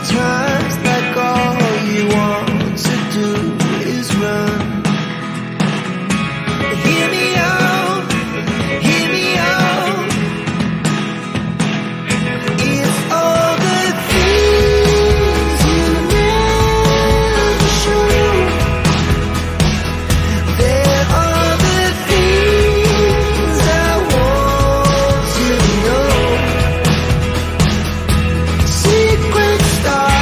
Sometimes like all you want to do is run. Hear me out, hear me out. It's all the things you never show. There are the things I want you to know. Secrets start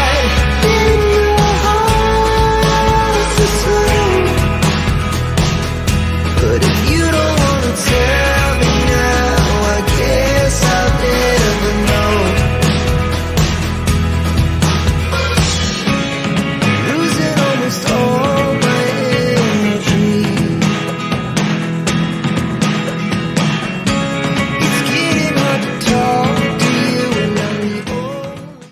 in your heart to slow. But if you don't want to tell me now, I guess I'll never know. Losing almost all my energy. It's getting hard to talk to you and I'm the only.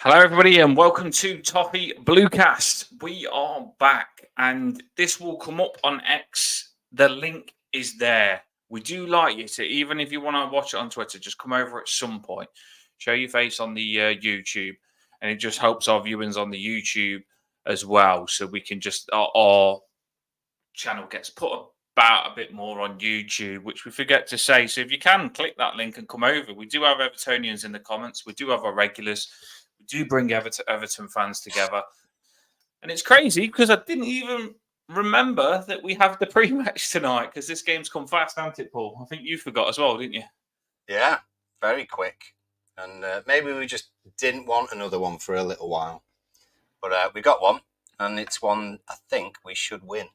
Hello, everybody, and welcome to TOFFEE BLUECAST. We are back, and this will come up on X. The link is there. We do like you to, even if you want to watch it on Twitter, just come over at some point. Show your face on the YouTube, and it just helps our viewers on the YouTube as well. So we can just, our channel gets put about a bit more on YouTube, which we forget to say. So if you can, click that link and come over. We do have Evertonians in the comments. We do have our regulars. We do bring Everton fans together. And it's crazy because I didn't even remember that we have the pre-match tonight because this game's come fast, hasn't it, Paul? I think you forgot as well, didn't you? Yeah, very quick. And maybe we just didn't want another one for a little while. But we got one, and it's one I think we should win.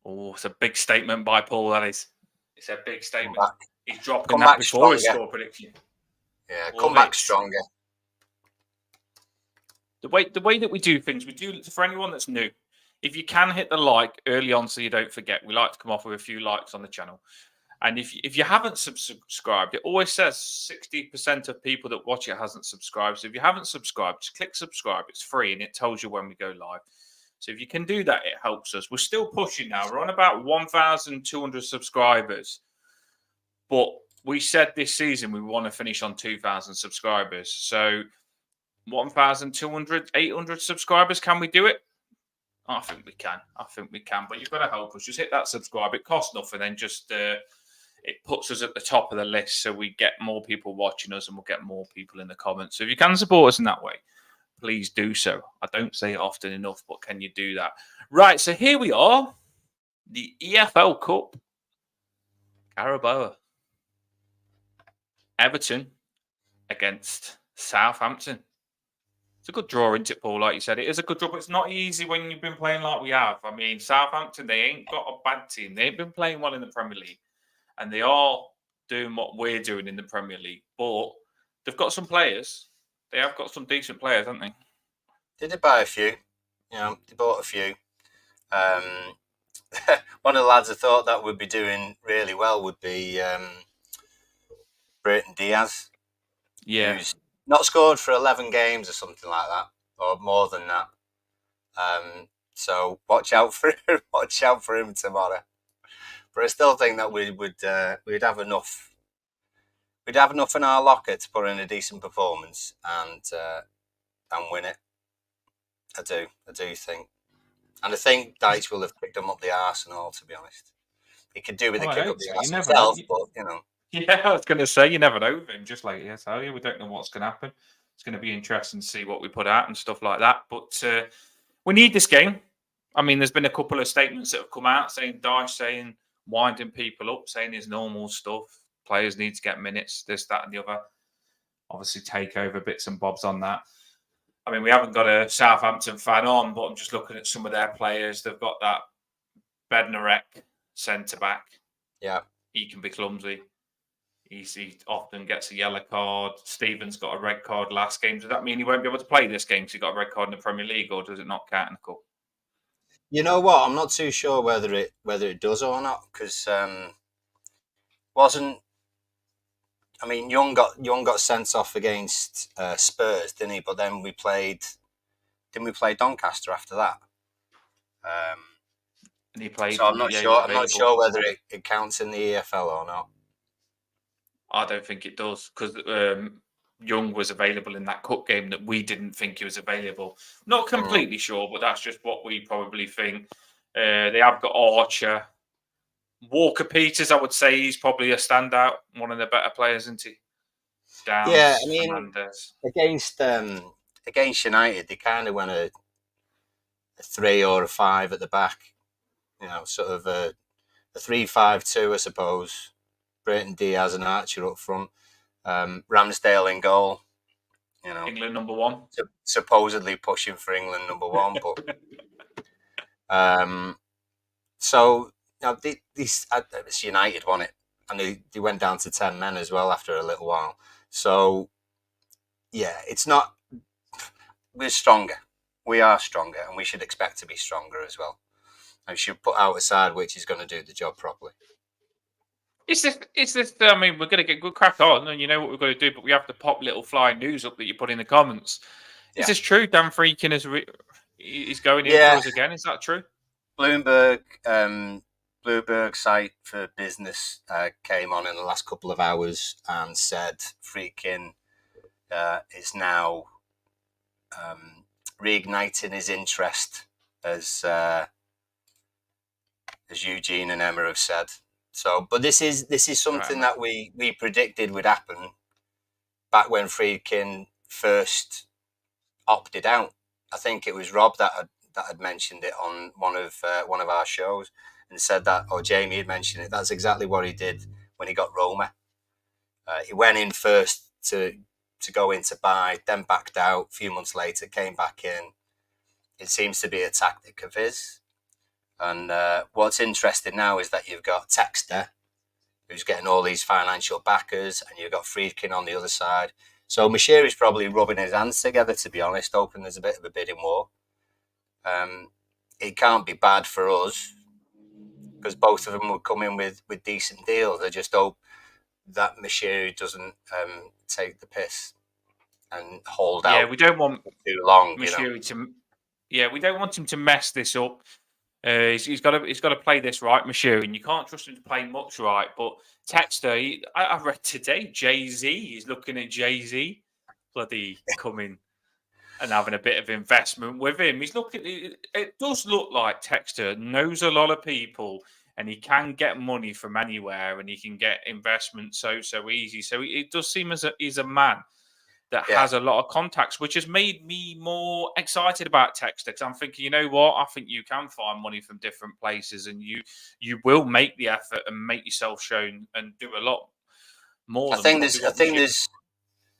Oh, it's a big statement by Paul, that is. It's a big statement. Back. He's dropping Come that back before his stronger. score prediction. Yeah, Love come back it. stronger. The way that we do things, we do, for anyone that's new, if you can hit the like early on so you don't forget, we like to come off with a few likes on the channel. And if you haven't subscribed, it always says 60% of people that watch it hasn't subscribed. So if you haven't subscribed, just click subscribe. It's free and it tells you when we go live. So if you can do that, it helps us. We're still pushing now. We're on about 1,200 subscribers. But we said this season we want to finish on 2,000 subscribers. So 1,200, 800 subscribers, can we do it? I think we can. But you've got to help us. Just hit that subscribe. It costs nothing. Then just it puts us at the top of the list so we get more people watching us and we'll get more people in the comments. So if you can support us in that way, please do so. I don't say it often enough, but can you do that? Right, so here we are. The EFL Cup. Carabao. Everton against Southampton. It's a good draw, isn't it, Paul? Like you said, it is a good draw, but it's not easy when you've been playing like we have. I mean, Southampton, they ain't got a bad team. They ain't been playing well in the Premier League. And they are doing what we're doing in the Premier League. But they've got some players. They have got some decent players, haven't they? Did they buy a few? You know, they bought a few. One of the lads I thought that would be doing really well would be Brayton Diaz. Yeah. Who's not scored for 11 games or something like that, or more than that. So watch out for him. Watch out for him tomorrow. But I still think that we'd have enough. We'd have enough in our locker to put in a decent performance and win it. I do think, and I think Dyche will have picked them up the arse and all. To be honest, he could do with a kick up the arse himself, but you know. Yeah, I was going to say, you never know with him, just like you tell you. We don't know what's going to happen. It's going to be interesting to see what we put out and stuff like that. But we need this game. I mean, there's been a couple of statements that have come out saying Dyche saying winding people up, saying his normal stuff. Players need to get minutes, this, that, and the other. Obviously, take over bits and bobs on that. I mean, we haven't got a Southampton fan on, but I'm just looking at some of their players. They've got that Bednarek centre-back. Yeah. He can be clumsy. He often gets a yellow card. Stephen's got a red card last game. Does that mean he won't be able to play this game because he got a red card in the Premier League, or does it not count in the cup? You know what? I'm not too sure whether it does or not, because wasn't. I mean, Young got sent off against Spurs, didn't he? But then didn't we play Doncaster after that? And he played. So I'm not sure. I'm not sure whether it counts in the EFL or not. I don't think it does because Young was available in that cup game that we didn't think he was available. Not completely sure, but that's just what we probably think. They have got Archer. Walker Peters, I would say he's probably a standout, one of the better players, isn't he? Downs, Yeah, I mean, Fernandez. against United, they kind of went a 3 or a 5 at the back. You know, sort of a 3-5-2, I suppose. Brayton Diaz and Archer up front. Ramsdale in goal. You know, England number one. Supposedly pushing for England number one, but so you know, it's United won it, and they went down to 10 men as well after a little while. So yeah, it's not. We're stronger. We are stronger, and we should expect to be stronger as well. And we should put out a side which is going to do the job properly. It's this. I mean, we're going to get good crack on, and you know what we're going to do, but we have to pop little flying news up that you put in the comments. Is this true? Dan Freakin is going in for us again. Is that true? Bloomberg site for business came on in the last couple of hours and said Freakin is now reigniting his interest, as Eugene and Emma have said. So, but this is something that we predicted would happen back when Friedkin first opted out. I think it was Rob that had mentioned it on one of our shows and said that, or Jamie had mentioned it. That's exactly what he did when he got Roma. He went in first to go in to buy, then backed out. A few months later, came back in. It seems to be a tactic of his. And what's interesting now is that you've got Texter, who's getting all these financial backers, and you've got Friedkin on the other side. So Moshiri's probably rubbing his hands together, to be honest, hoping there's a bit of a bidding war. It can't be bad for us, because both of them will come in with decent deals. I just hope that Moshiri doesn't take the piss and hold out. Yeah, we don't want too long. Moshiri to. Yeah, we don't want him to mess this up. He's got to play this right, Moshiri, and you can't trust him to play much right. But Texter, I read today, Jay-Z is looking at Jay-Z, bloody coming and having a bit of investment with him. He's looking. It does look like Texter knows a lot of people, and he can get money from anywhere, and he can get investment so easy. So it does seem as he's a man that has a lot of contacts, which has made me more excited about Texter, because I'm thinking, you know what, I think you can find money from different places, and you will make the effort and make yourself shown and do a lot more. I think there's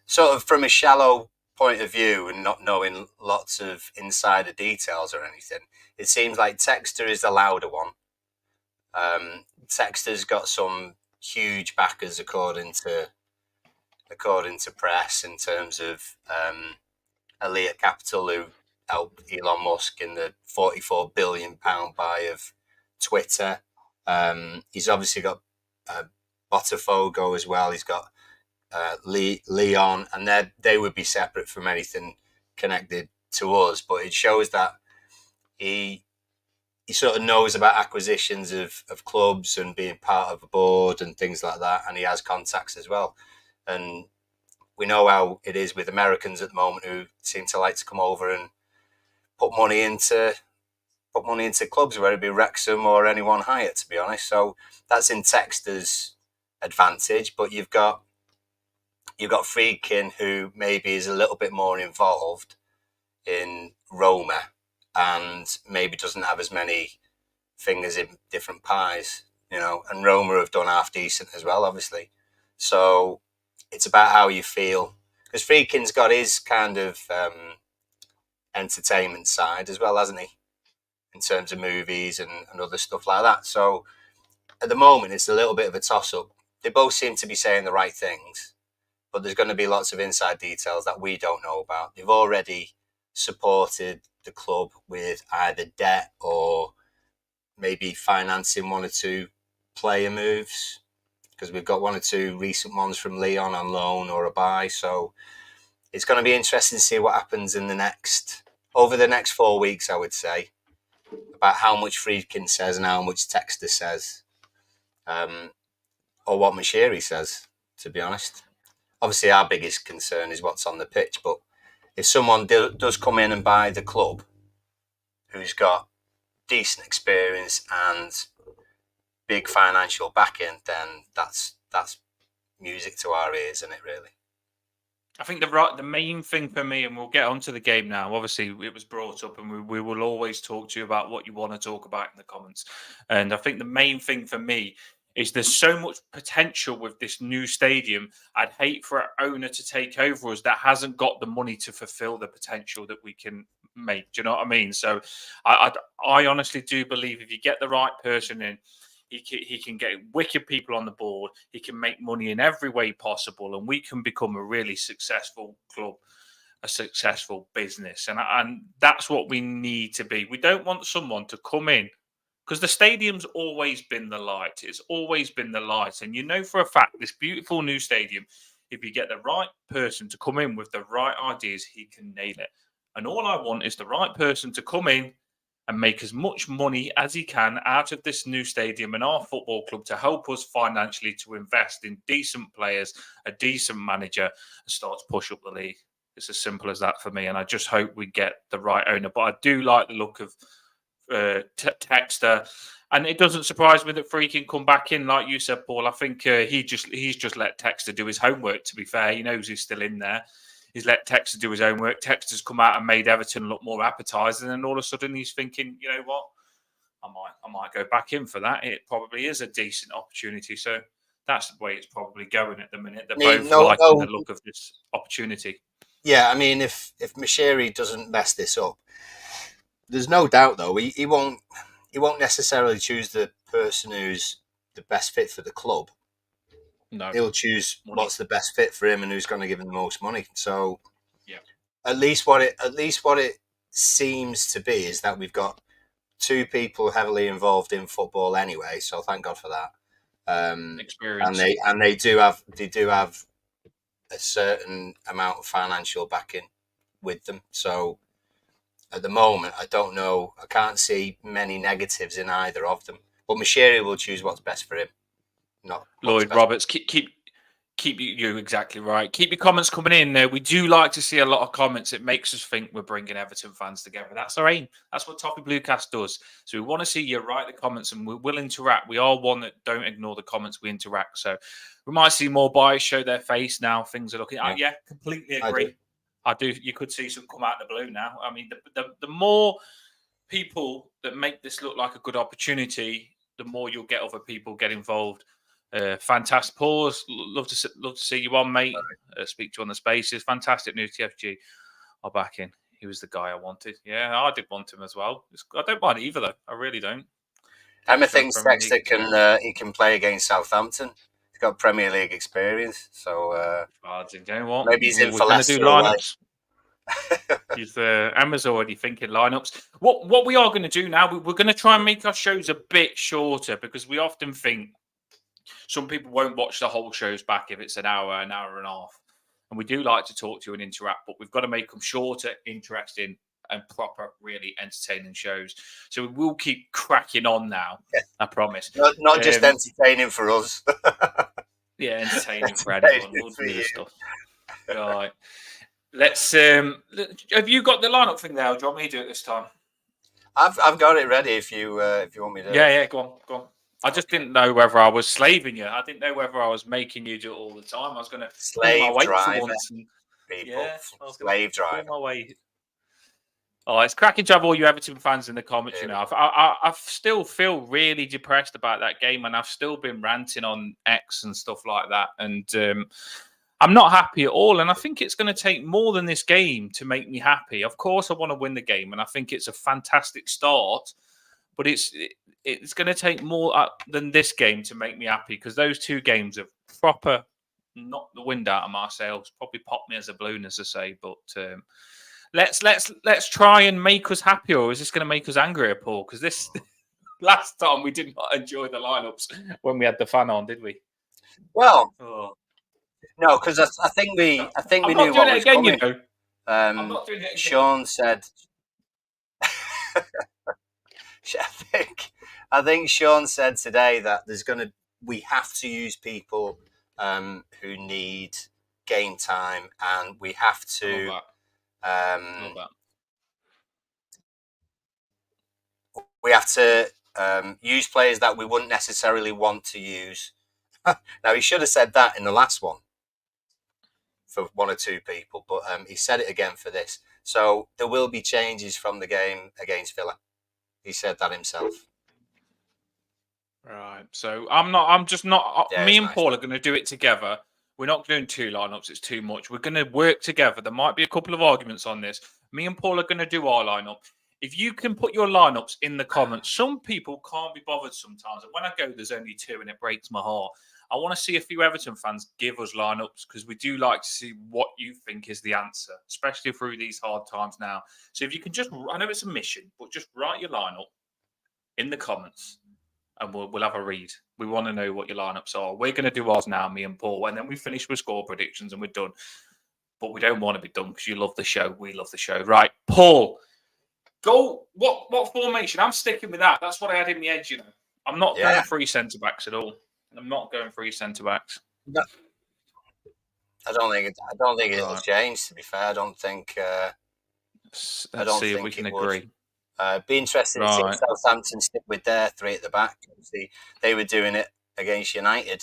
sort of, from a shallow point of view and not knowing lots of insider details or anything, it seems like Texter is the louder one. Texter's got some huge backers according to press, in terms of Elliott Capital, who helped Elon Musk in the £44 billion buy of Twitter. He's obviously got Botafogo as well. He's got Leon, and they would be separate from anything connected to us. But it shows that he sort of knows about acquisitions of clubs and being part of a board and things like that, and he has contacts as well. And we know how it is with Americans at the moment, who seem to like to come over and put money into clubs, whether it be Wrexham or anyone higher, to be honest. So that's in Texter's advantage. But you've got Friedkin, who maybe is a little bit more involved in Roma and maybe doesn't have as many fingers in different pies, you know. And Roma have done half decent as well, obviously. So it's about how you feel, because Friedkin's got his kind of entertainment side as well, hasn't he, in terms of movies and other stuff like that. So at the moment, it's a little bit of a toss-up. They both seem to be saying the right things, but there's going to be lots of inside details that we don't know about. They've already supported the club with either debt or maybe financing one or two player moves, because we've got one or two recent ones from Leon on loan or a buy. So it's going to be interesting to see what happens over the next 4 weeks, I would say, about how much Friedkin says and how much Texter says, or what Moshiri says. to be honest. Obviously, our biggest concern is what's on the pitch, but if someone does come in and buy the club who's got decent experience and big financial backing, then that's music to our ears, isn't it, really? I think the main thing for me, and we'll get onto the game now. Obviously, it was brought up, and we will always talk to you about what you want to talk about in the comments. And I think the main thing for me is there's so much potential with this new stadium. I'd hate for an owner to take over us that hasn't got the money to fulfil the potential that we can make. Do you know what I mean? So I honestly do believe if you get the right person in, he can get wicked people on the board. He can make money in every way possible, and we can become a really successful club, a successful business. And that's what we need to be. We don't want someone to come in, because the stadium's always been the light. It's always been the light. And you know for a fact, this beautiful new stadium, if you get the right person to come in with the right ideas, he can nail it. And all I want is the right person to come in and make as much money as he can out of this new stadium and our football club to help us financially to invest in decent players, a decent manager, and start to push up the league. It's as simple as that for me. And I just hope we get the right owner. But I do like the look of Texter. And it doesn't surprise me that Free can come back in, like you said, Paul. I think he's just let Texter do his homework, to be fair. He knows he's still in there. He's let Texter do his own work. Texter's come out and made Everton look more appetising, and all of a sudden he's thinking, you know what, I might go back in for that. It probably is a decent opportunity. So that's the way it's probably going at the minute. They're both liking the look of this opportunity. Yeah, I mean, if Mashiri doesn't mess this up, there's no doubt though he won't necessarily choose the person who's the best fit for the club. No, he'll choose what's the best fit for him and who's going to give him the most money. So, yeah, at least what it seems to be is that we've got two people heavily involved in football anyway. So thank God for that. Experience, and they do have a certain amount of financial backing with them. So at the moment, I don't know. I can't see many negatives in either of them. But Mashiri will choose what's best for him. Not Lloyd Roberts. Keep you exactly right. Keep your comments coming in. We do like to see a lot of comments. It makes us think we're bringing Everton fans together. That's our aim. That's what Toffee BLUECAST does. So we want to see you write the comments, and we will interact. We are one that don't ignore the comments. We interact. So we might see more buyers show their face now. Things are looking. Yeah, completely agree. I do. You could see some come out of the blue now. I mean, the more people that make this look like a good opportunity, the more you'll get other people get involved. Fantastic. Pause. Love to see you on, mate. Speak to you on the spaces. Fantastic news. TFG are back in. He was the guy I wanted. Yeah, I did want him as well. I don't mind either, though. I really don't. Emma thinks Texter he can play against Southampton. He's got Premier League experience, so you know what? Maybe he's in for Leicester. Do lineups. Emma's already thinking lineups. What we are going to do now? We're going to try and make our shows a bit shorter, because we often think some people won't watch the whole shows back if it's an hour and a half. And we do like to talk to you and interact, but we've got to make them shorter, interesting, and proper, really entertaining shows. So we will keep cracking on now. Yeah. I promise. Not just entertaining for us. Yeah, entertaining for anyone. We'll do the stuff. Right. Let's. Have you got the lineup thing there? Or do you want me to do it this time? I've got it ready. If you want me to. Yeah. Go on. I just didn't know whether I was slaving you. I didn't know whether I was making you do it all the time. I was going to slave my weight driver. For once and, people. Yeah, I was slave driver. My weight. Oh, it's cracking job, all you Everton fans in the comments. Yeah. You know, I still feel really depressed about that game, and I've still been ranting on X and stuff like that. And I'm not happy at all. And I think it's going to take more than this game to make me happy. Of course, I want to win the game, and I think it's a fantastic start. But it's going to take more than this game to make me happy, because those two games have proper knocked the wind out of my sails. Probably popped me as a balloon, as I say. But let's try and make us happier. Or is this going to make us angrier, Paul? Because this last time we did not enjoy the lineups when we had the fan on, did we? Well, no, because I think we knew what was coming. You know? I'm not doing it again. Sean said. I think Sean said today that we have to use people who need game time, and we have to. Love that. We have to use players that we wouldn't necessarily want to use. Now, he should have said that in the last one for one or two people, but he said it again for this. So there will be changes from the game against Villa. He said that himself. Right. So I'm just not. Yeah, me it's and nice, Paul though. are going to do it together. We're not doing two lineups. It's too much. We're going to work together. There might be a couple of arguments on this. Me and Paul are going to do our lineup. If you can put your lineups in the comments, some people can't be bothered sometimes. And when I go, there's only two, and it breaks my heart. I want to see a few Everton fans give us lineups because we do like to see what you think is the answer, especially through these hard times now. So if you can just, I know it's a mission, but just write your lineup in the comments and we'll have a read. We want to know what your lineups are. We're going to do ours now, me and Paul, and then we finish with score predictions and we're done. But we don't want to be done because you love the show. We love the show. Right, Paul, go. What formation? I'm sticking with that. That's what I had in my head, you know. I'm not going three centre-backs at all. I'm not going three centre-backs. No. I don't think it'll change, to be fair. I don't think... Let's see if we can agree. Be interested to see Southampton stick with their three at the back. Obviously, they were doing it against United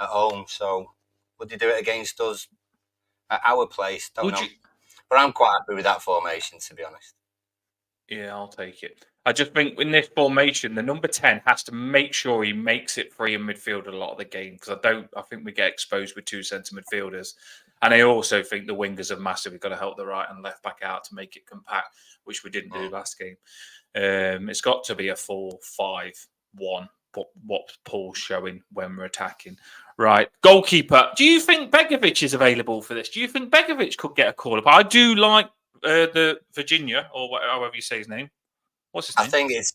at home, so would they do it against us at our place? Don't know. But I'm quite happy with that formation, to be honest. Yeah, I'll take it. I just think in this formation, the number 10 has to make sure he makes it free in midfield a lot of the game because I think we get exposed with two centre midfielders. And I also think the wingers have massively got to help the right and left back out to make it compact, which we didn't do last game. It's got to be a 4-5-1, what Paul's showing when we're attacking. Right, goalkeeper. Do you think Begovic is available for this? Do you think Begovic could get a call up? I do like the Virginia, or however you say his name. What's his name? I think it's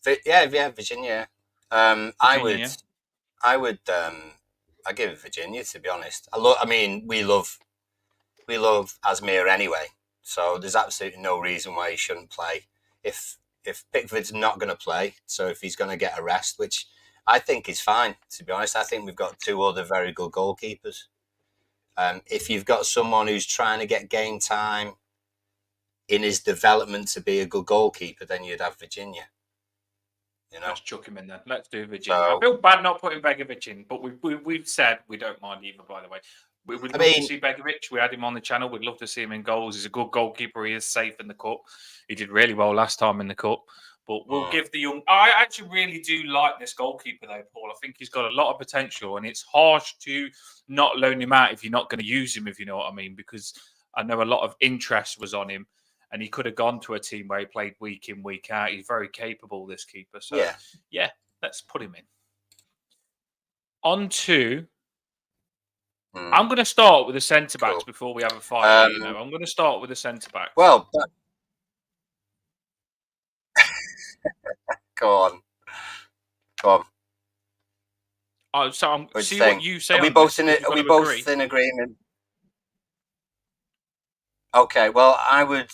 Virginia. I give it Virginia, to be honest. We love Asmir anyway, so there's absolutely no reason why he shouldn't play. If Pickford's not going to play, so if he's going to get a rest, which I think is fine, to be honest. I think we've got two other very good goalkeepers. If you've got someone who's trying to get game time in his development to be a good goalkeeper, then you'd have Virginia. You know? Let's chuck him in then. Let's do Virginia. I feel bad not putting Begovic in, but we've said we don't mind either, by the way. We'd love to see Begovic. We had him on the channel. We'd love to see him in goals. He's a good goalkeeper. He is safe in the cup. He did really well last time in the cup. But we'll give the young... I actually really do like this goalkeeper, though, Paul. I think he's got a lot of potential, and it's harsh to not loan him out if you're not going to use him, if you know what I mean, because I know a lot of interest was on him, and he could have gone to a team where he played week in, week out. He's very capable, this keeper. So, yeah, let's put him in. On to... I'm going to start with the centre-backs before we have a fight. I'm going to start with the centre-backs. Well... Go on. Oh, so see what you say. Are we both in agreement? Okay. Well, I would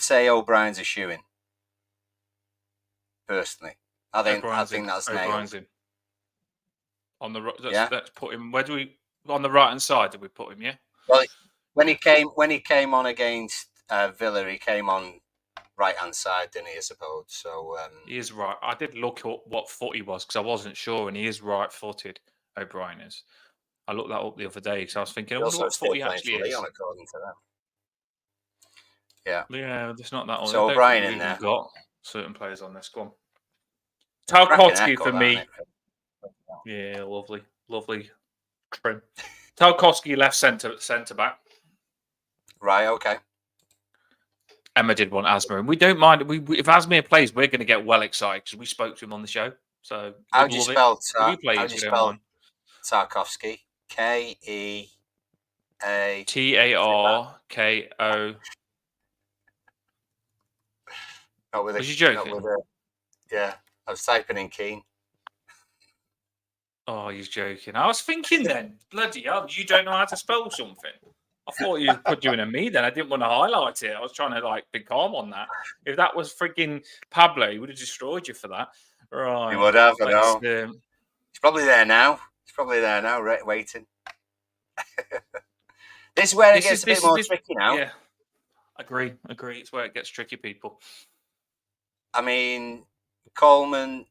say O'Brien's a shoo-in. Personally, I think that's nailed. On the let's put him. Where do we on the right hand side? Did we put him? Yeah. Well, when he came on against Villa, he came on right hand side, didn't he? I suppose. So he is right. I did look up what foot he was because I wasn't sure, and he is right footed. O'Brien is. I looked that up the other day because I was thinking, what foot he actually is. Leon, according to them. Yeah, there's not that one. So O'Brien in there. Got certain players on this. Go on. Tarkowski for me. Yeah, lovely trim. Tarkowski left centre back. Right. Okay. Emma did want Asmir, and we don't mind. If Asmir plays, we're going to get well excited because we spoke to him on the show. So how do you spell Tarkowski? Keatarko. Was you joking? Yeah, I was typing in Keane. Oh, he's joking. I was thinking then, bloody hell, you don't know how to spell something. I thought you put you in a me then. I didn't want to highlight it. I was trying to be calm on that. If that was freaking Pablo, he would have destroyed you for that. Right. He would have, I know. He's probably there now. He's probably there now, waiting. This is where it gets a bit more tricky now. Yeah, agree. It's where it gets tricky, people. I mean, Coleman,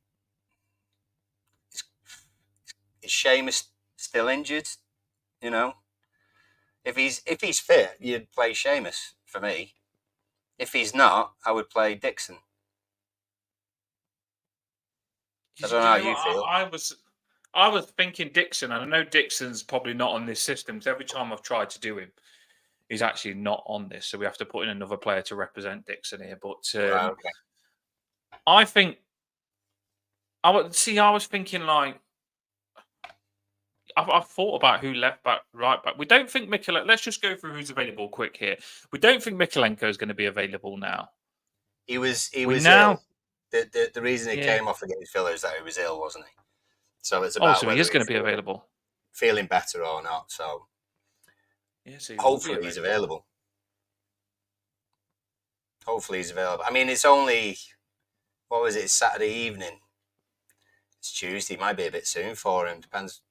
is Seamus still injured? You know, if he's fit, you'd play Seamus for me. If he's not, I would play Dixon. I don't know how you feel. I was thinking Dixon, and I know Dixon's probably not on this system. So every time I've tried to do him, he's actually not on this. So we have to put in another player to represent Dixon here. But Right, okay. I think I was thinking like I've thought about who left back, right back. We don't think Mikolenko. Let's just go through who's available quick here. We don't think Mikolenko is going to be available now. He was now. Ill. The reason he came off against Villa is that he was ill, wasn't he? So it's about so he is going to be available, feeling better or not. So hopefully he's available. Hopefully he's available. I mean, it's only It's Saturday evening. It's Tuesday. It might be a bit soon for him. Depends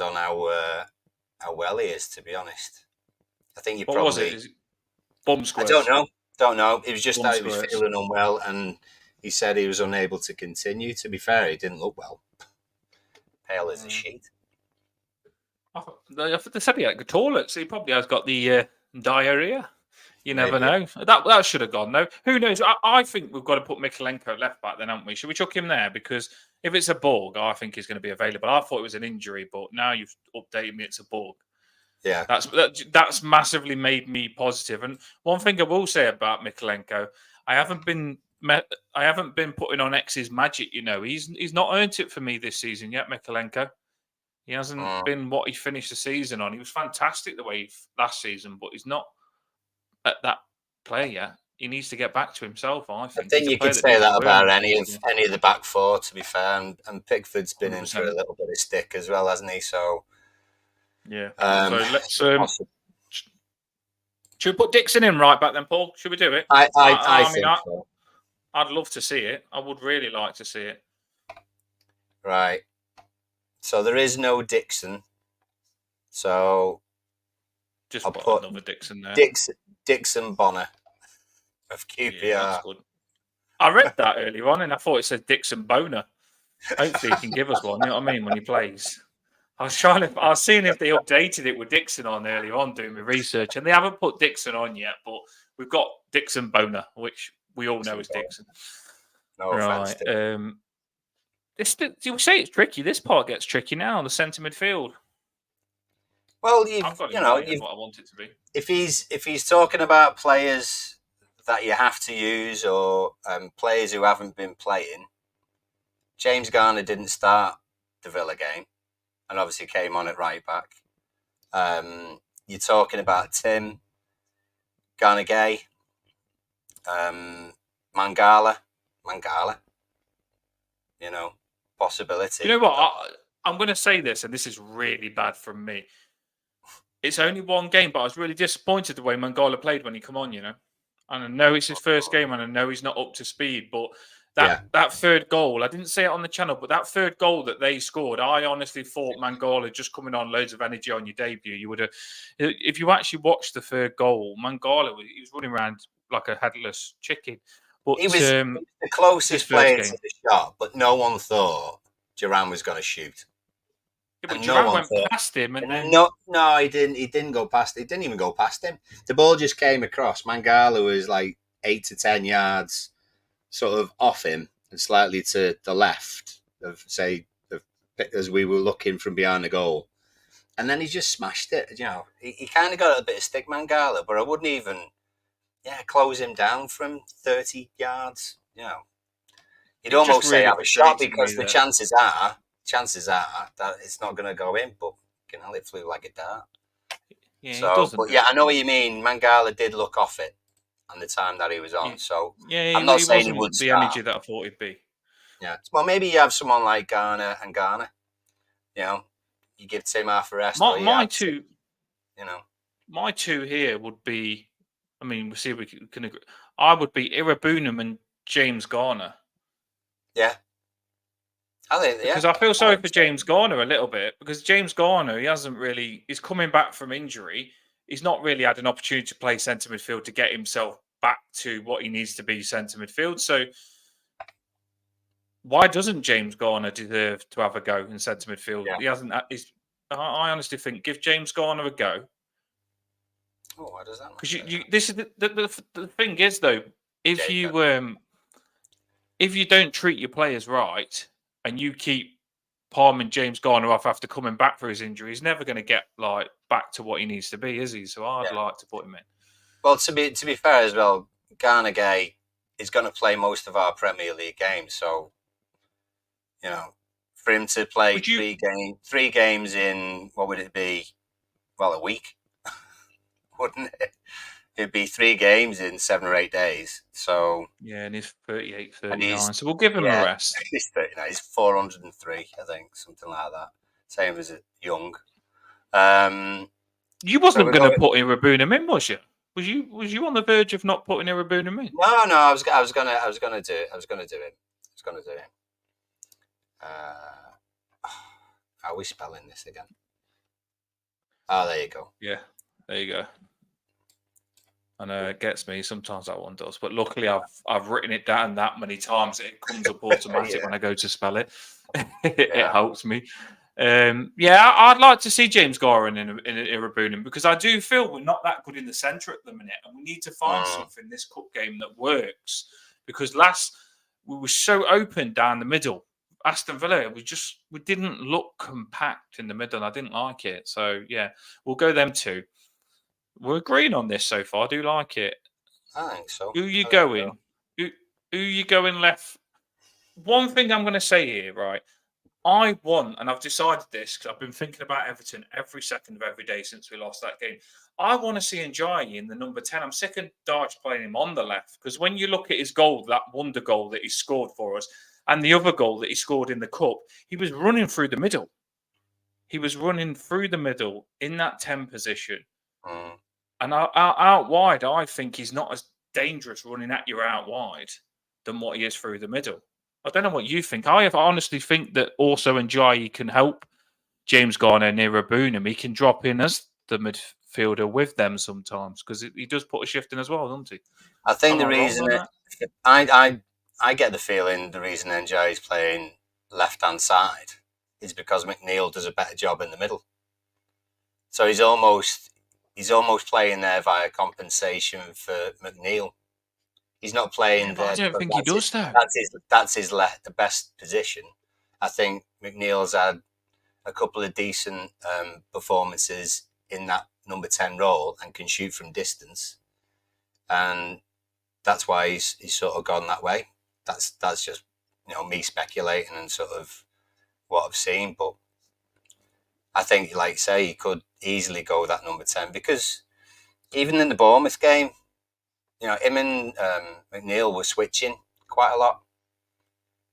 on how well he is. To be honest, I think you probably. What was it? Is it bum squares? I don't know. It was just that he was feeling unwell, and he said he was unable to continue. To be fair, he didn't look well. Pale as a sheet. They said he had the toilet, so he probably has got the diarrhea. You never know. That should have gone, though. Who knows? I think we've got to put Mikolenko at left back then, haven't we? Should we chuck him there? Because if it's a bug, I think he's going to be available. I thought it was an injury, but now you've updated me, it's a bug. Yeah. That's massively made me positive. And one thing I will say about Mikolenko, I haven't been putting on X's magic, you know. He's not earned it for me this season yet, Mikolenko. He hasn't been what he finished the season on. He was fantastic the way last season, but he's not at that player yet. He needs to get back to himself, I think. I think you could say that about any of the back four, to be fair. And Pickford's been 100%. In for a little bit of stick as well, hasn't he? So yeah. So let's should we put Dixon in right back then, Paul? Should we do it? I think so. I'd love to see it. I would really like to see it. Right. So there is no Dixon. So just put another Dixon there. Dixon Bonner of QPR. Yeah, that's good. I read that earlier on, and I thought it said Dixon Boner. Hopefully, he can give us one. You know what I mean? When he plays, I was seeing if they updated it with Dixon on earlier on, doing my research, and they haven't put Dixon on yet. But we've got Dixon Boner, which we all know is Dixon. No offense. You say it's tricky. This part gets tricky now. The centre midfield. Well, I've got what I want it to be. If he's talking about players that you have to use or players who haven't been playing, James Garner didn't start the Villa game, and obviously came on at right back. You're talking about Tim, Garner-Gay, Mangala. You know, possibility. You know what? I'm going to say this, and this is really bad from me. It's only one game, but I was really disappointed the way Mangala played when he come on, you know. And I know it's his first game, and I know he's not up to speed, but that third goal, I didn't say it on the channel, but that third goal that they scored, I honestly thought Mangala just coming on loads of energy on your debut. You would have, if you actually watched the third goal, Mangala, he was running around like a headless chicken. But he was the closest player to the shot, but no one thought Duran was going to shoot. Yeah, but Duran went past him, and then no, he didn't. He didn't go past. He didn't even go past him. The ball just came across. Mangala was like 8 to 10 yards, sort of off him and slightly to the left as we were looking from behind the goal, and then he just smashed it. You know, he kind of got a bit of stick, Mangala, but I wouldn't even. Yeah, close him down from 30 yards. You know, you'd almost say have a shot because the chances are that it's not going to go in, but you know, it flew like a dart. Yeah, so, but I know what you mean. Mangala did look off it on the time that he was on. So I'm not saying he would the energy that I thought he'd be. Yeah, well, maybe you have someone like Garner. You know, you give Tim half a rest. My two, you know, my two here would be. I mean, we'll see if we can agree. I would be Irabunum and James Garner. Yeah. I think, Because yeah. I feel sorry for James Garner a little bit, because James Garner, he's coming back from injury. He's not really had an opportunity to play centre midfield to get himself back to what he needs to be centre midfield. So why doesn't James Garner deserve to have a go in centre midfield? Yeah. He hasn't. I honestly think give James Garner a go. Oh, why does that not Because say that? this is the thing is though, if Jacob. you don't treat your players right and you keep palming James Garner off after coming back for his injury, he's never going to get like back to what he needs to be, is he? So I'd Yeah. like to put him in. Well, to be fair as well, Garner Gay is going to play most of our Premier League games, so you know, for him to play three games in what would it be? Well, a week, wouldn't it? It'd be 3 games in 7 or 8 days. So Yeah, and he's 38, and 39. So we'll give him a rest. he's 39. He's 403, I think, something like that. Same as Young. You wasn't going to put Irabunam in, was you? Was you on the verge of not putting Irabunam in? No, I was gonna do it. I was gonna do it. How are we spelling this again? Oh, there you go. Yeah, there you go. I know it gets me. Sometimes that one does, but luckily I've written it down that many times it comes up automatic when I go to spell it. It helps me. I'd like to see James Garner in Irabunam, because I do feel we're not that good in the centre at the minute, and we need to find something this cup game that works. Because we were so open down the middle. Aston Villa, we didn't look compact in the middle. I didn't like it. So yeah, we'll go them two. We're agreeing on this so far. I do like it. I think so. Who you going? Who you going left? One thing I'm going to say here, right? I want, and I've decided this because I've been thinking about Everton every second of every day since we lost that game. I want to see Njayi in the number 10. I'm sick of Dyche playing him on the left, because when you look at his goal, that wonder goal that he scored for us, and the other goal that he scored in the cup, he was running through the middle. He was running through the middle in that 10 position. And out wide, I think he's not as dangerous running at you out wide than what he is through the middle. I don't know what you think. I honestly think that also Njayi can help James Garner near Irabunam. He can drop in as the midfielder with them sometimes, because he does put a shift in as well, doesn't he? I think the reason I get the feeling the reason Njayi is playing left-hand side is because McNeil does a better job in the middle. So he's almost playing there via compensation for McNeil. He's not playing there. I don't think he does, though. That's the best position. I think McNeil's had a couple of decent performances in that number 10 role and can shoot from distance, and that's why he's sort of gone that way. That's just me speculating and sort of what I've seen, but I think, like you say, he could easily go with that number 10, because even in the Bournemouth game, him and McNeil were switching quite a lot.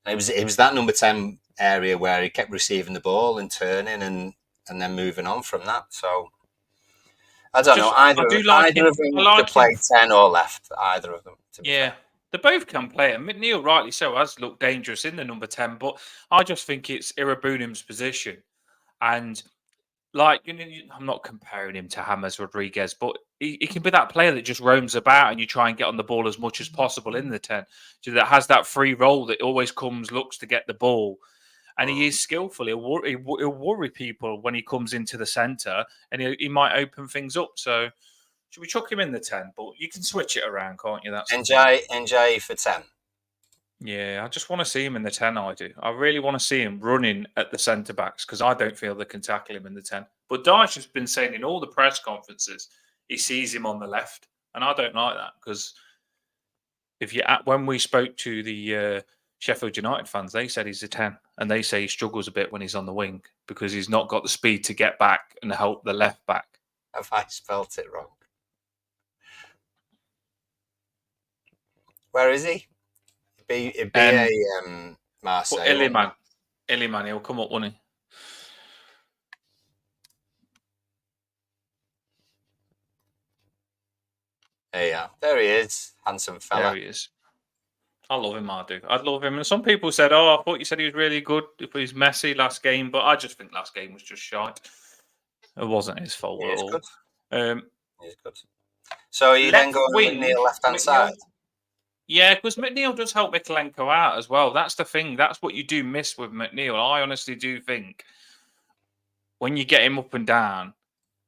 And it was that number 10 area where he kept receiving the ball and turning and then moving on from that. So I don't know. Either of them to play 10 or left. Either of them. Yeah. They both can play it. McNeil, rightly so, has looked dangerous in the number 10, but I just think it's Irabunam's position. And I'm not comparing him to James Rodriguez, but he can be that player that just roams about and you try and get on the ball as much as possible in the 10. So that has that free role that always looks to get the ball. And he is skillful. He'll worry people when he comes into the centre, and he might open things up. So should we chuck him in the 10? But you can switch it around, can't you? That's NJ for 10. Yeah, I just want to see him in the 10, I do. I really want to see him running at the centre-backs, because I don't feel they can tackle him in the 10. But Dyche has been saying in all the press conferences he sees him on the left, and I don't like that, because when we spoke to the Sheffield United fans, they said he's a 10, and they say he struggles a bit when he's on the wing because he's not got the speed to get back and help the left back. Have I spelt it wrong? Where is he? It'd be a Marseille. Illiman, he'll come up, won't he? Yeah, there he is. Handsome fella. There he is. I love him, I do. I love him. And some people said, "Oh, I thought you said he was really good for his Messi last game," but I just think last game was just shite. It wasn't his fault He at is all. good. He's good. So are you then Left going with wing, McNeil left-hand McNeil. side? Yeah, because McNeil does help Mikalenko out as well. That's the thing. That's what you do miss with McNeil. I honestly do think when you get him up and down,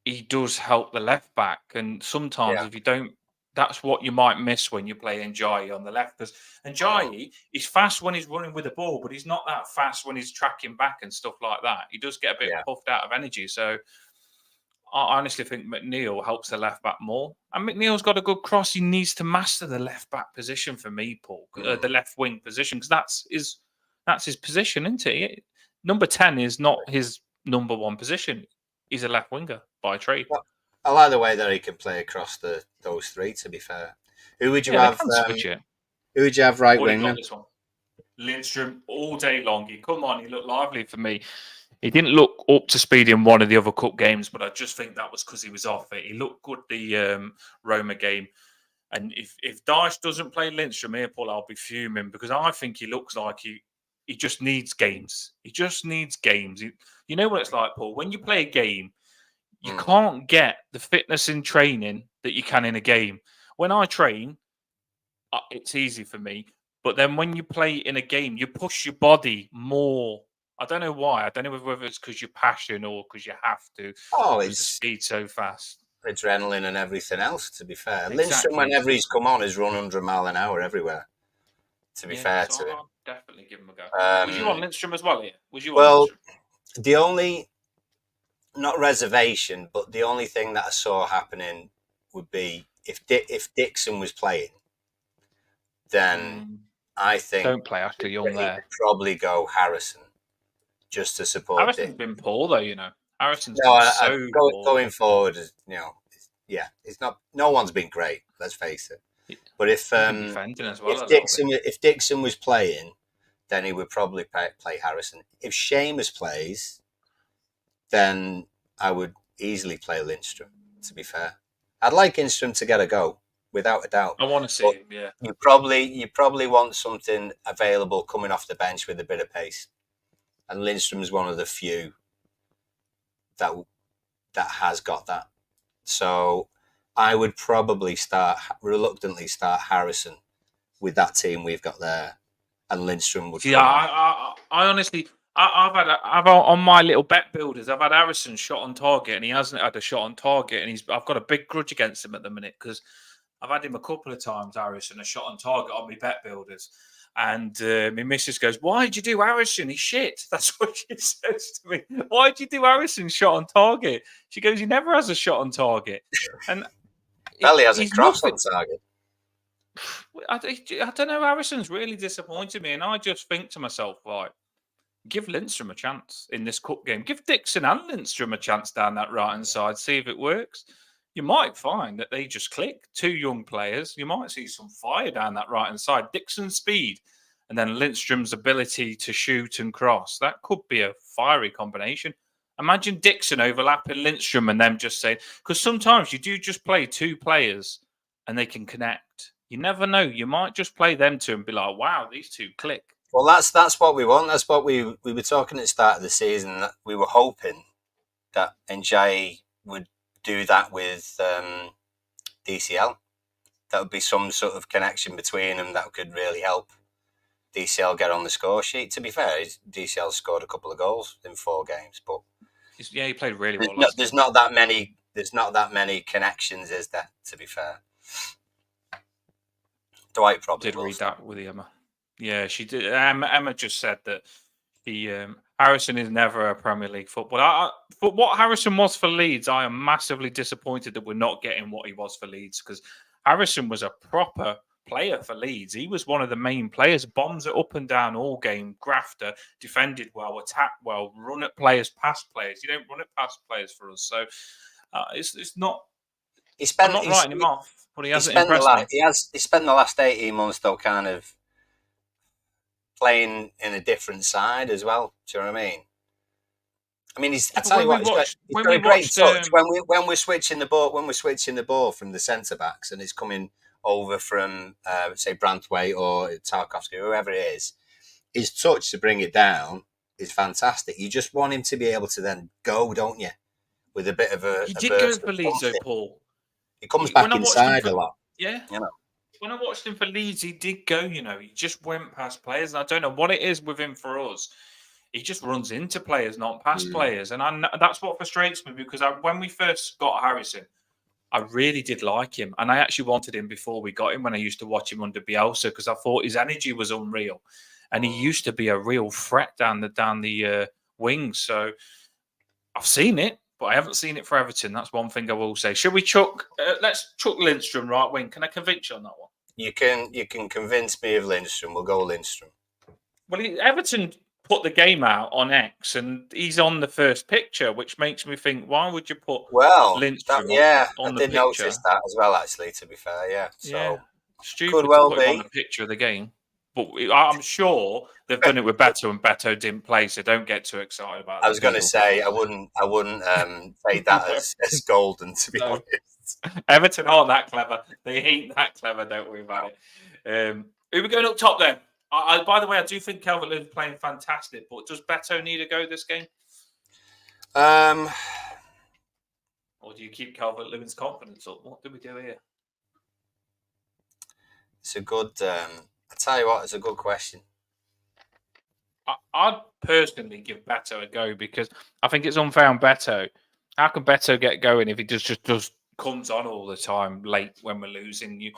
he does help the left back. And sometimes Yeah. if you don't, that's what you might miss when you play Njayi on the left. Because Njayi, he's fast when he's running with the ball, but he's not that fast when he's tracking back and stuff like that. He does get a bit puffed out of energy. So I honestly think McNeil helps the left back more. And McNeil's got a good cross. He needs to master the left back position for me, Paul. The left wing position, because that's his position, isn't it? Number 10 is not his number one position. He's a left winger by trade. Well, I like the way that he can play across those three. To be fair, who would you They have? can switch it. Who would you have right Already wing got then? this one. Lindstrom all day long. He looked lively for me. He didn't look up to speed in one of the other cup games, but I just think that was because he was off it. He looked good the Roma game. And if Dyche doesn't play Lindstrom here, Paul, I'll be fuming because I think he looks like he just needs games. He just needs games. You know what it's like, Paul? When you play a game, you can't get the fitness in training that you can in a game. When I train, it's easy for me. But then when you play in a game, you push your body more. I don't know why. I don't know whether it's because you're passionate or because you have to. Oh, because the speed's so fast. Adrenaline and everything else, to be fair. Exactly. Lindstrom, whenever he's come on, has run 100 mile an hour everywhere, to be fair to him. I'll definitely give him a go. Was you on Lindstrom as well here? Was you on Well, Lindstrom? the only, not reservation, but the only thing that I saw happening would be if Dixon was playing, then I think... Don't play Ashley Young there. Probably go Harrison, just to support Harrison's Dick. been poor, though, you know. Harrison's been so poor. Going forward, you know, yeah, it's not. No one's been great. Let's face it. But if if Dixon was playing, then he would probably play Harrison. If Seamus plays, then I would easily play Lindstrom. To be fair, I'd like Lindstrom to get a go, without a doubt. I want to see him. Yeah, you probably want something available coming off the bench with a bit of pace, and Lindstrom is one of the few that has got that. So I would probably reluctantly start Harrison with that team we've got there, and Lindstrom would. Yeah, I honestly, I've on my little bet builders, I've had Harrison shot on target, and he hasn't had a shot on target, and I've got a big grudge against him at the minute because I've had him a couple of times, Harrison, a shot on target on my bet builders. And my missus goes, "Why'd you do Harrison? He's shit." That's what she says to me. "Why'd you do Harrison shot on target?" She goes, "He never has a shot on target." And Belly has a cross on target. I don't know. Harrison's really disappointed me. And I just think to myself, like, give Lindstrom a chance in this cup game. Give Dixon and Lindstrom a chance down that right-hand side. See if it works. You might find that they just click. Two young players. You might see some fire down that right-hand side. Dixon's speed and then Lindstrom's ability to shoot and cross. That could be a fiery combination. Imagine Dixon overlapping Lindstrom and them just saying, because sometimes you do just play two players and they can connect. You never know. You might just play them two and be like, wow, these two click. Well, that's what we want. That's what we were talking at the start of the season. That we were hoping that Njayi would do that with DCL. That would be some sort of connection between them that could really help DCL get on the score sheet. To be fair, DCL scored a couple of goals in 4 games, but he played really well. There's not that many connections, is there? To be fair, Dwight probably did read that with Emma. Yeah, she did. Emma just said that Harrison is never a Premier League footballer. For what Harrison was for Leeds, I am massively disappointed that we're not getting what he was for Leeds, because Harrison was a proper player for Leeds. He was one of the main players. Bombs it up and down all game. Grafter, defended well, attacked well, run at players, past players. You don't run it past players for us. So it's not. I'm not writing him off, but he hasn't impressed me. He spent the last 18 months though, kind of playing in a different side as well. Do you know what I mean? I mean, I tell you what, he's got a great touch when we're switching the ball from the centre backs and it's coming over from, say, Branthwaite or Tarkovsky, whoever it is, his touch to bring it down is fantastic. You just want him to be able to then go, don't you? With a bit of a He did go burst for of Leeds, though, something. Paul. He comes When back I watched him inside for, a lot, yeah, you know. when I watched him for Leeds, he did go. He just went past players, and I don't know what it is with him for us. He just runs into players, not past players, and that's what frustrates me because when we first got Harrison, I really did like him, and I actually wanted him before we got him. When I used to watch him under Bielsa, because I thought his energy was unreal, and he used to be a real threat down the wings. So I've seen it, but I haven't seen it for Everton. That's one thing I will say. Should we chuck? Let's chuck Lindstrom right wing. Can I convince you on that one? You can convince me of Lindstrom. We'll go Lindstrom. Well, Everton put the game out on X, and he's on the first picture, which makes me think, why would you put Well, Lindstrom I on the did picture? notice that as well. Actually, to be fair, yeah. Yeah, So could stupid to well put him on be. the picture of the game. But I'm sure they've done it with Beto, and Beto didn't play, so don't get too excited about I the was going to diesel. say I wouldn't say that No, as golden, to be no. honest. Everton aren't that clever. They ain't that clever. Don't worry about it. Who we going up top then? By the way, I do think Calvert-Lewin's playing fantastic, but does Beto need to go this game? Or do you keep Calvert-Lewin's confidence up? What do we do here? It's a good. I tell you what, it's a good question. I'd personally give Beto a go because I think it's unfair on Beto. How can Beto get going if he just comes on all the time late when we're losing?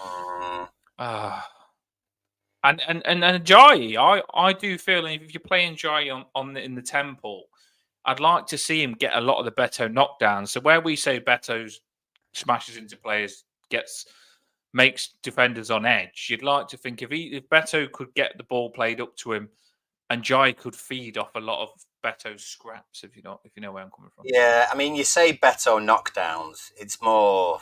And Ajayi, I do feel if you're playing Ajayi in the Temple, I'd like to see him get a lot of the Beto knockdowns. So where we say Beto smashes into players, makes defenders on edge, you'd like to think if Beto could get the ball played up to him, and Jai could feed off a lot of Beto's scraps, if you know where I'm coming from. Yeah, I mean, you say Beto knockdowns, it's more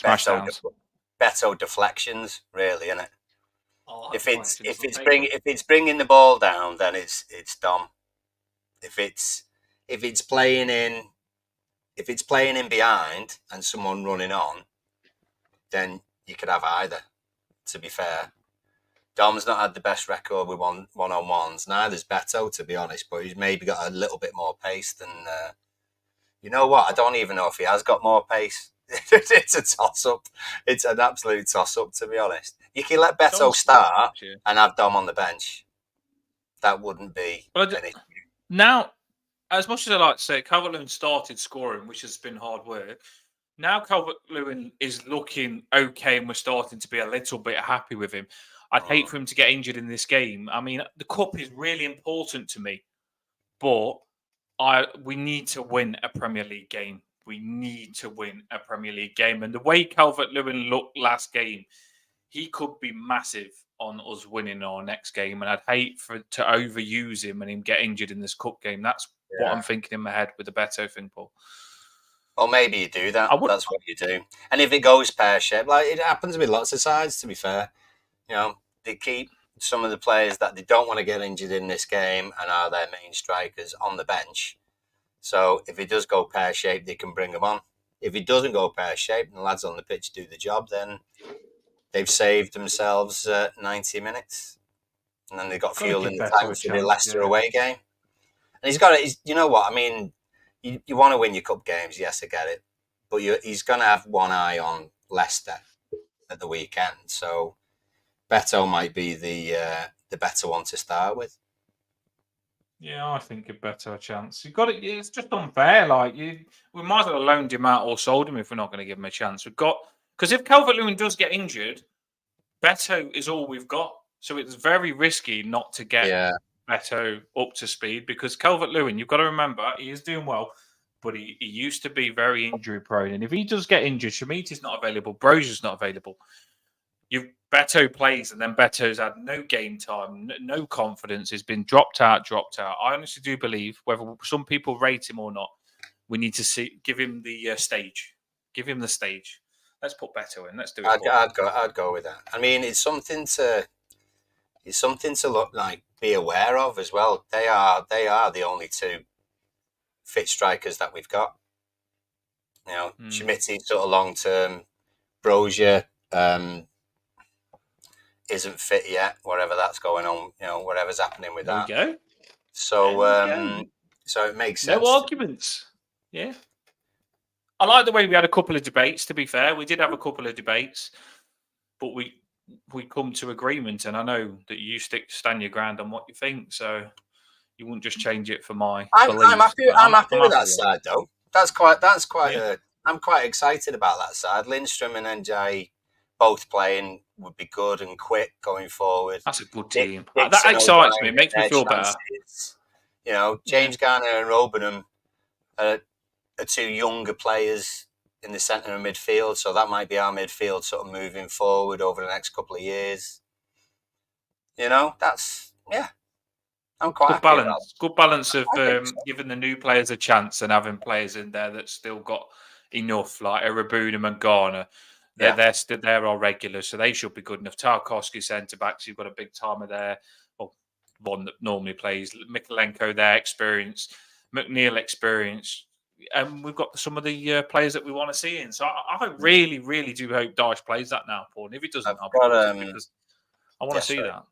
Beto deflections, really, isn't it? If it's bringing the ball down, then it's Dom. If it's playing in behind and someone running on, then you could have either. To be fair, Dom's not had the best record with one-on-ones. Neither's Beto, to be honest, but he's maybe got a little bit more pace than. You know what? I don't even know if he has got more pace. It's a toss-up. It's an absolute toss-up, to be honest. You can let Beto start and have Dom on the bench. That wouldn't be anything. Now, as much as I like to say, Calvert-Lewin started scoring, which has been hard work. Now Calvert-Lewin is looking okay, and we're starting to be a little bit happy with him. I'd hate for him to get injured in this game. I mean, the cup is really important to me, but we need to win a Premier League game. We need to win a Premier League game. And the way Calvert-Lewin looked last game, he could be massive on us winning our next game. And I'd hate to overuse him and him get injured in this cup game. That's what I'm thinking in my head with the Beto thing, Paul. Well, maybe you do that. That's what you do. And if it goes pear-shaped, like it happens with lots of sides, to be fair. You know, they keep some of the players that they don't want to get injured in this game and are their main strikers on the bench. So if it does go pear-shaped, they can bring them on. If it doesn't go pear-shaped and the lads on the pitch do the job, then they've saved themselves 90 minutes. And then they've got fuel in the tank for the Leicester away game. And you know what, I mean, you want to win your cup games, yes, I get it. But he's going to have one eye on Leicester at the weekend. So Beto might be the better one to start with. Yeah, I think give Beto a chance. You got it. It's just unfair. We might as well have loaned him out or sold him if we're not going to give him a chance. Because if Calvert-Lewin does get injured, Beto is all we've got. So it's very risky not to get Beto up to speed because Calvert-Lewin, you've got to remember, he is doing well, but he used to be very injury prone. And if he does get injured, Shamiti's not available, Brozier's not available. Beto plays, and then Beto's had no game time, no confidence. He's been dropped out. I honestly do believe, whether some people rate him or not, we need to give him the stage. Give him the stage. Let's put Beto in. Let's do it. I'd go with that. I mean, it's something to look like, be aware of as well. They are the only two fit strikers that we've got. You know, Schmitty sort of long term, Brozier isn't fit yet, whatever that's going on, whatever's happening with There that. we go. So, so it makes sense. No arguments. Yeah. I like the way we had a couple of debates, to be fair. We did have a couple of debates, but we come to agreement, and I know that you stand your ground on what you think, so you wouldn't just change it for my beliefs. I'm happy with that side, though. That's quite Yeah. I'm quite excited about that side. Lindstrom and NJ both playing would be good and quick going forward. That's a good team. Dixon, That excites me. O'Brien, It makes me feel better. James Garner and Robenham are two younger players in the centre of midfield, so that might be our midfield sort of moving forward over the next couple of years. That's I'm quite good happy balance. about that. Good balance of giving the new players a chance and having players in there that still got enough, like Rabunam and Garner. They're our regulars, so they should be good enough. Tarkovsky centre backs, you've got a big timer there, or one that normally plays. Mikolenko, their experience, McNeil experience, and we've got some of the players that we want to see in. So I really, really do hope Dyche plays that now, Paul. And if he doesn't, I'll be because I want to see that.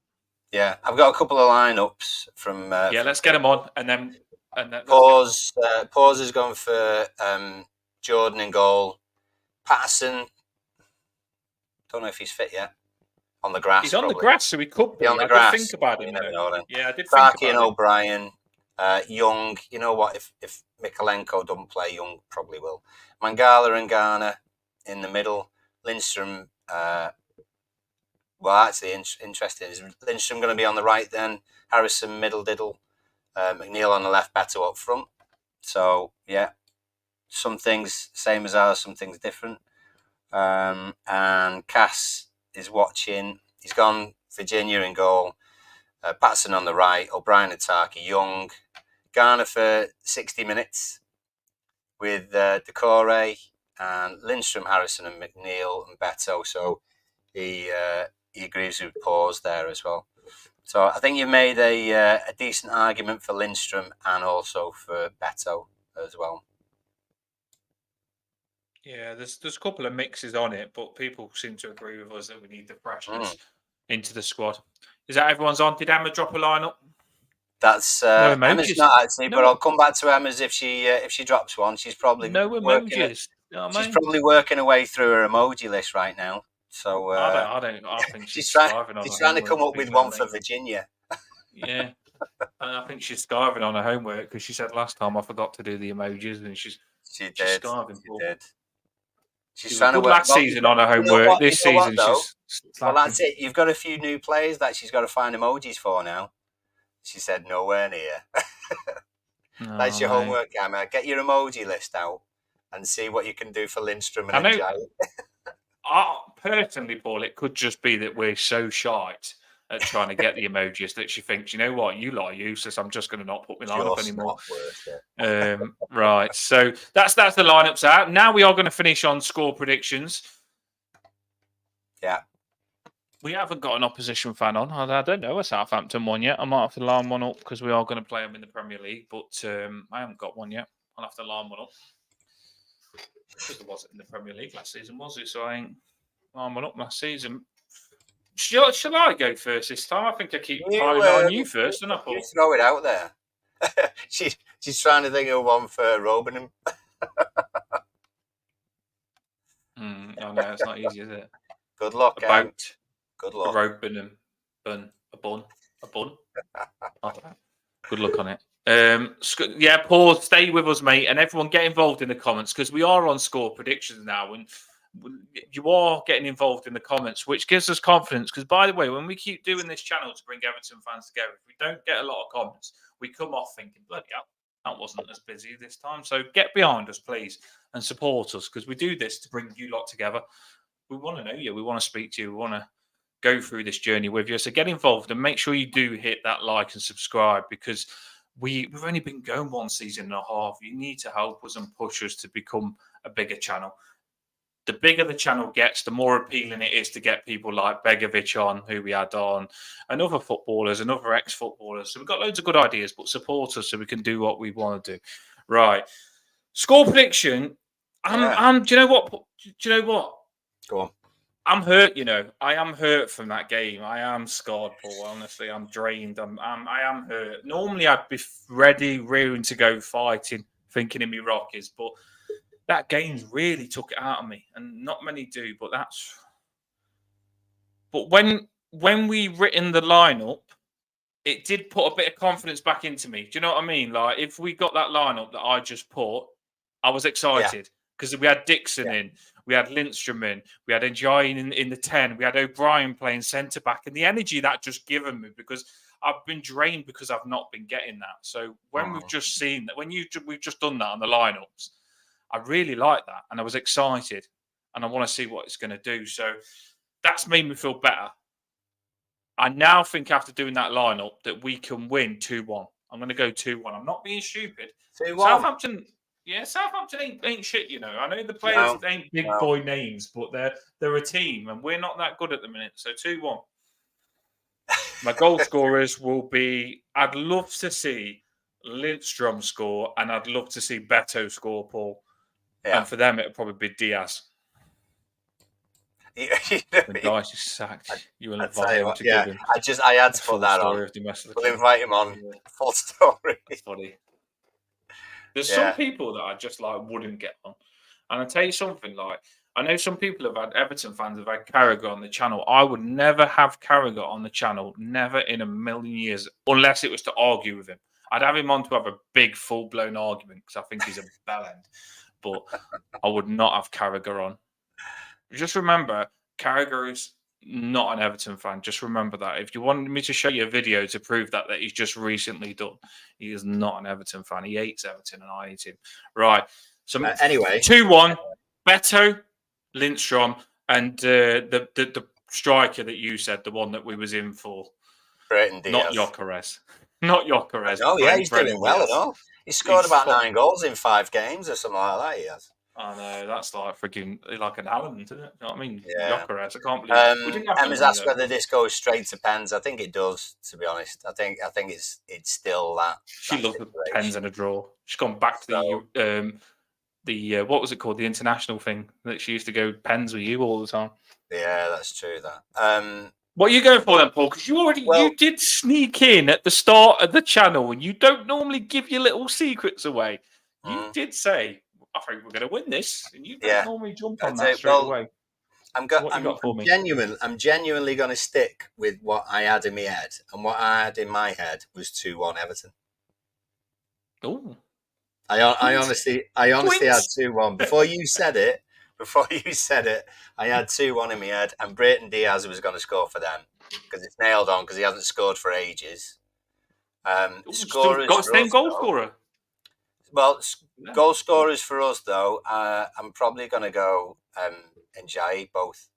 Yeah, I've got a couple of lineups from. Let's get them on, and then Pause is going for Jordan in goal. Patterson, don't know if he's fit yet. On the grass, he's on the grass, so he could be on the grass. I did think about him. Yeah, I did Starkey think about and O'Brien, Young. You know what? If Mikolenko doesn't play, Young probably will. Mangala and Garner in the middle. Lindstrom. Well, actually, interesting. Is Lindstrom going to be on the right then? Harrison, middle diddle. McNeil on the left, Beto up front. So, yeah. Some things same as ours, some things different. And Cass is watching. He's gone Virginia in goal. Patterson on the right. O'Brien and Tarky. Young. Garner for 60 minutes with Decore and Lindstrom, Harrison and McNeil and Beto. So he agrees with pause there as well. So I think you've made a decent argument for Lindstrom and also for Beto as well. Yeah, there's a couple of mixes on it, but people seem to agree with us that we need the freshness into the squad. Is that everyone's on? Did Emma drop a lineup? That's Emma's not actually, but I'll come back to Emma's if she drops one. She's probably emojis. She's probably working her way through her emoji list right now. So I think she's trying to come up with one for Virginia. Yeah, I think she's starving on her homework because she said last time I forgot to do the emojis, and she's starving. She did. She's trying to work last season on her homework. This season, she's well, that's it. You've got a few new players that she's got to find emojis for now. She said nowhere near. That's your homework, Emma. Get your emoji list out and see what you can do for Lindstrom and Jai. Personally, Paul, it could just be that we're so shite at trying to get the emojis that she thinks, you know what, you lot are useless. I'm just going to not put my lineup anymore. Right. So that's the lineups out. Now we are going to finish on score predictions. Yeah. We haven't got an opposition fan on. I don't know a Southampton one yet. I might have to line one up because we are going to play them in the Premier League, but I haven't got one yet. I'll have to line one up. Because it wasn't in the Premier League last season, was it? So I ain't line one up last season. Shall I go first this time? I think I keep piling on you first, don't I, Paul? You throw it out there. She's trying to think of one for Robenham. I know, it's not easy, is it? Good luck, Good luck. A Robenham bun. A bun. I don't know. Good luck on it. Yeah, Paul, stay with us, mate, and everyone get involved in the comments because we are on score predictions now, and you are getting involved in the comments, which gives us confidence. Because, by the way, when we keep doing this channel to bring Everton fans together, if we don't get a lot of comments, we come off thinking, bloody hell, that wasn't as busy this time. So get behind us, please, and support us because we do this to bring you lot together. We want to know you. We want to speak to you. We want to go through this journey with you. So get involved and make sure you do hit that like and subscribe because we've only been going 1 season and a half. You need to help us and push us to become a bigger channel. The bigger the channel gets, the more appealing it is to get people like Begovic on, who we had on, and other footballers and other ex-footballers. So we've got loads of good ideas, but support us so we can do what we want to do. Right. Score prediction. Do you know what? Go on. I'm hurt, you know. I am hurt from that game. I am scarred, Paul. Honestly, I'm drained. I am hurt. Normally, I'd be ready, rearing to go fighting, thinking in me Rockies, but that game's really took it out of me, and not many do. But that's. But when we written the lineup, it did put a bit of confidence back into me. Do you know what I mean? Like if we got that lineup that I just put, I was excited because we had Dixon in, we had Lindstrom in, we had Njayi in the 10, we had O'Brien playing centre back, and the energy that just given me because I've been drained because I've not been getting that. So when we've just seen that, we've just done that on the lineups, I really like that, and I was excited, and I want to see what it's going to do. So that's made me feel better. I now think after doing that lineup that we can win 2-1. I'm going to go 2-1. I'm not being stupid. 2-1. Southampton ain't shit, you know. I know the players ain't big boy names, but they're a team, and we're not that good at the minute. So 2-1. My goal scorers will be, I'd love to see Lindstrom score, and I'd love to see Beto score, Paul. Yeah. And for them, it'll probably be Diaz. The guy's just sacked. You will invite him to give him. I had to put that on. We'll invite him on. Full story. That's funny. There's some people that I just like wouldn't get on. And I'll tell you something, like I know some people have had Everton fans have had Carragher on the channel. I would never have Carragher on the channel, never in a million years, unless it was to argue with him. I'd have him on to have a big full-blown argument because I think he's a bellend. But I would not have Carragher on. Just remember, Carragher is not an Everton fan. Just remember that. If you wanted me to show you a video to prove that he's just recently done, he is not an Everton fan. He hates Everton, and I hate him. Right. So anyway, 2-1. Beto, Lindstrom, and the striker that you said, the one that we was in for, not Gyökeres. Not Gyökeres. Oh yeah, he's doing well at all. He scored about 9 goals in 5 games or something like that. He has. I know, that's like freaking like an Allen, isn't it? You know what I mean? Yeah. Gyökeres, I can't believe Emma's asked whether this goes straight to pens. I think it does, to be honest. I think it's still that. She loves the pens and a draw. She's gone back to the what was it called? The international thing that she used to go pens with you all the time. Yeah, that's true. That. What are you going for then, Paul? Because you did sneak in at the start of the channel, and you don't normally give your little secrets away. You did say, I think we're going to win this, and you don't normally jump on that straight away. I'm genuinely going to stick with what I had in my head, and what I had in my head was 2-1 Everton. Oh, I honestly had 2-1 before you said it. I had 2-1 in my head, and Brayton Diaz was going to score for them because it's nailed on because he hasn't scored for ages. Scorers got the same goal scorer. Well, goal scorers for us, though, I'm probably going to go Njayi, both.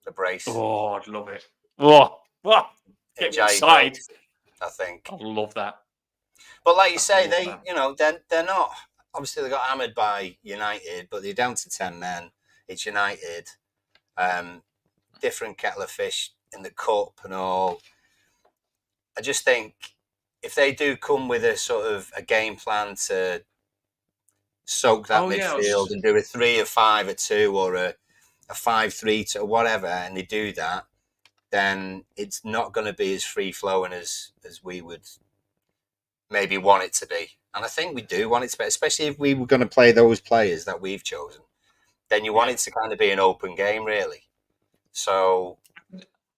The brace. Oh, I'd love it. Oh, get me excited. I think. I love that. But like you say, they're not... Obviously, they got hammered by United, but they're down to 10 men. It's United. Different kettle of fish in the cup and all. I just think if they do come with a sort of a game plan to soak that midfield and do a 3 or 5 or 2 or a 5-3 to whatever, and they do that, then it's not going to be as free flowing as we would maybe want it to be. And I think we do want it to be, especially if we were going to play those players that we've chosen. Then you want it to kind of be an open game, really. So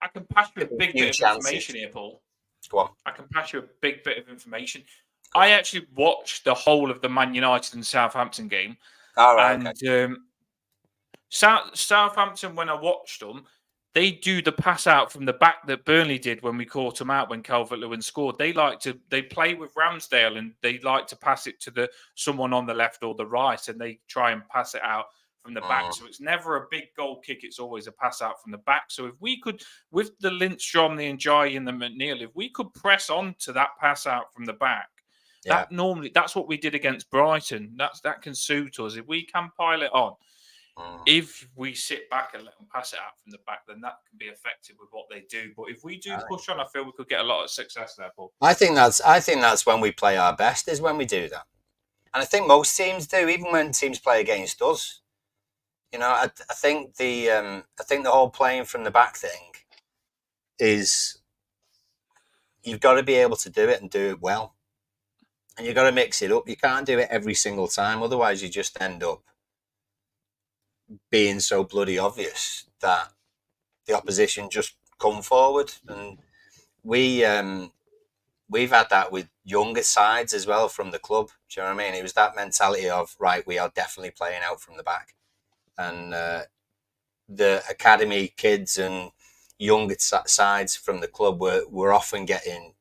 I can pass you a big bit of information here, Paul. Go on. I can pass you a big bit of information. I actually watched the whole of the Man United and Southampton game. All right. And Southampton, when I watched them, they do the pass out from the back that Burnley did when we caught them out when Calvert-Lewin scored. They play with Ramsdale, and they like to pass it to someone on the left or the right, and they try and pass it out from the back. So it's never a big goal kick. It's always a pass out from the back. So if we could, with the Lindstrom, the Njayi, and the McNeil, if we could press on to that pass out from the back, that's what we did against Brighton. That can suit us. If we can pile it on, if we sit back and let them pass it out from the back, then that can be effective with what they do. But if we do push on, I feel we could get a lot of success there, Paul. I think that's when we play our best, is when we do that. And I think most teams do, even when teams play against us. I think the whole playing from the back thing is you've got to be able to do it and do it well, and you've got to mix it up. You can't do it every single time, otherwise you just end up being so bloody obvious that the opposition just come forward. And we've had that with younger sides as well from the club. Do you know what I mean? It was that mentality of, right, we are definitely playing out from the back, and the academy kids and younger sides from the club were often getting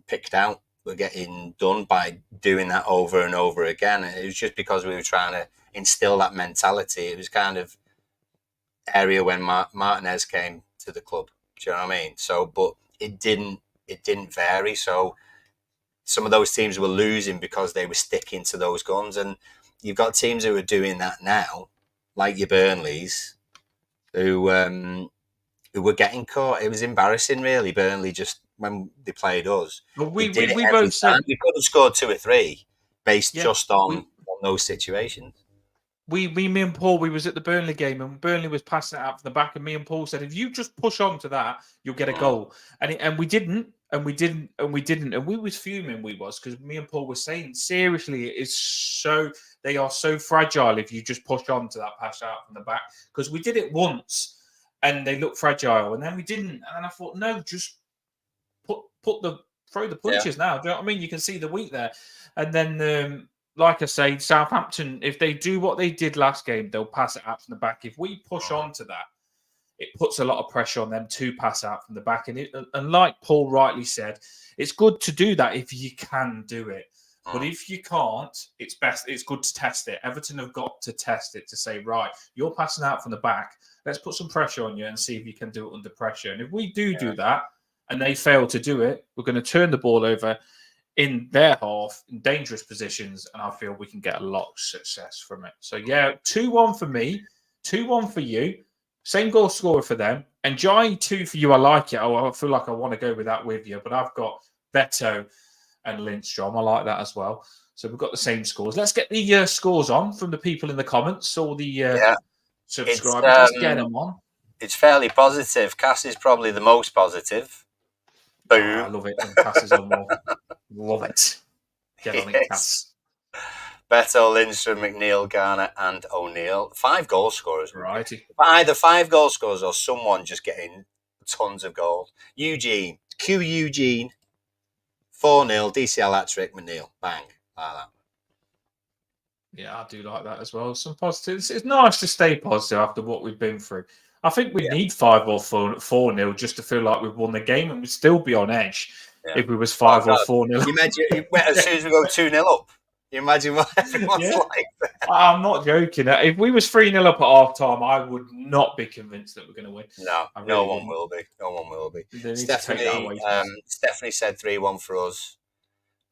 picked out. We're getting done by doing that over and over again. And it was just because we were trying to instill that mentality. It was kind of area when Martinez came to the club. Do you know what I mean? So, but it didn't vary. So some of those teams were losing because they were sticking to those guns. And you've got teams who are doing that now, like your Burnleys, who were getting caught. It was embarrassing, really. Burnley, just when they played us, But we did it every time. We could have scored 2 or 3 based just on those situations. Me and Paul, we was at the Burnley game, and Burnley was passing it out from the back, and me and Paul said, if you just push on to that, you'll get a goal. And we didn't, and we was fuming, because me and Paul were saying, seriously, they are so fragile if you just push on to that pass out from the back, because we did it once, and they looked fragile, and then we didn't, and then I thought, no, just throw the punches now. Do you know what I mean? You can see the weak there, and then. Like I say, Southampton, if they do what they did last game, they'll pass it out from the back. If we push on to that, it puts a lot of pressure on them to pass out from the back. And like Paul rightly said, it's good to do that if you can do it. But if you can't, it's good to test it. Everton have got to test it to say, right, you're passing out from the back. Let's put some pressure on you and see if you can do it under pressure. And if we do that and they fail to do it, we're going to turn the ball over in their half, in dangerous positions, and I feel we can get a lot of success from it. So, 2-1 for me, 2-1 for you, same goal scorer for them, and Jai 2 for you. I like it. I feel like I want to go with that with you, but I've got Beto and Lindstrom. I like that as well. So we've got the same scores. Let's get the scores on from the people in the comments, or the subscribers. Let's get them on. It's fairly positive. Cass is probably the most positive. Boom. I love it when Cass is on more. Love it. Get on it, Cass. Beto, Lindstrom, McNeil, Garner, and O'Neill. 5 goal scorers. Righty. Either 5 goal scorers or someone just getting tons of goals. Eugene, 4-0, DCL hat-trick, McNeil. Bang. Like that. Yeah, I do like that as well. Some positives. It's nice to stay positive after what we've been through. I think we need 5 or 4-0 just to feel like we've won the game, and we'd still be on edge if we was 5 or 4-0. Imagine as soon as we go 2-0 up. You imagine what everyone's like there. I'm not joking. If we was 3-0 up at half time, I would not be convinced that we're going to win. No, no one will be. No one will be. Stephanie said 3-1 for us.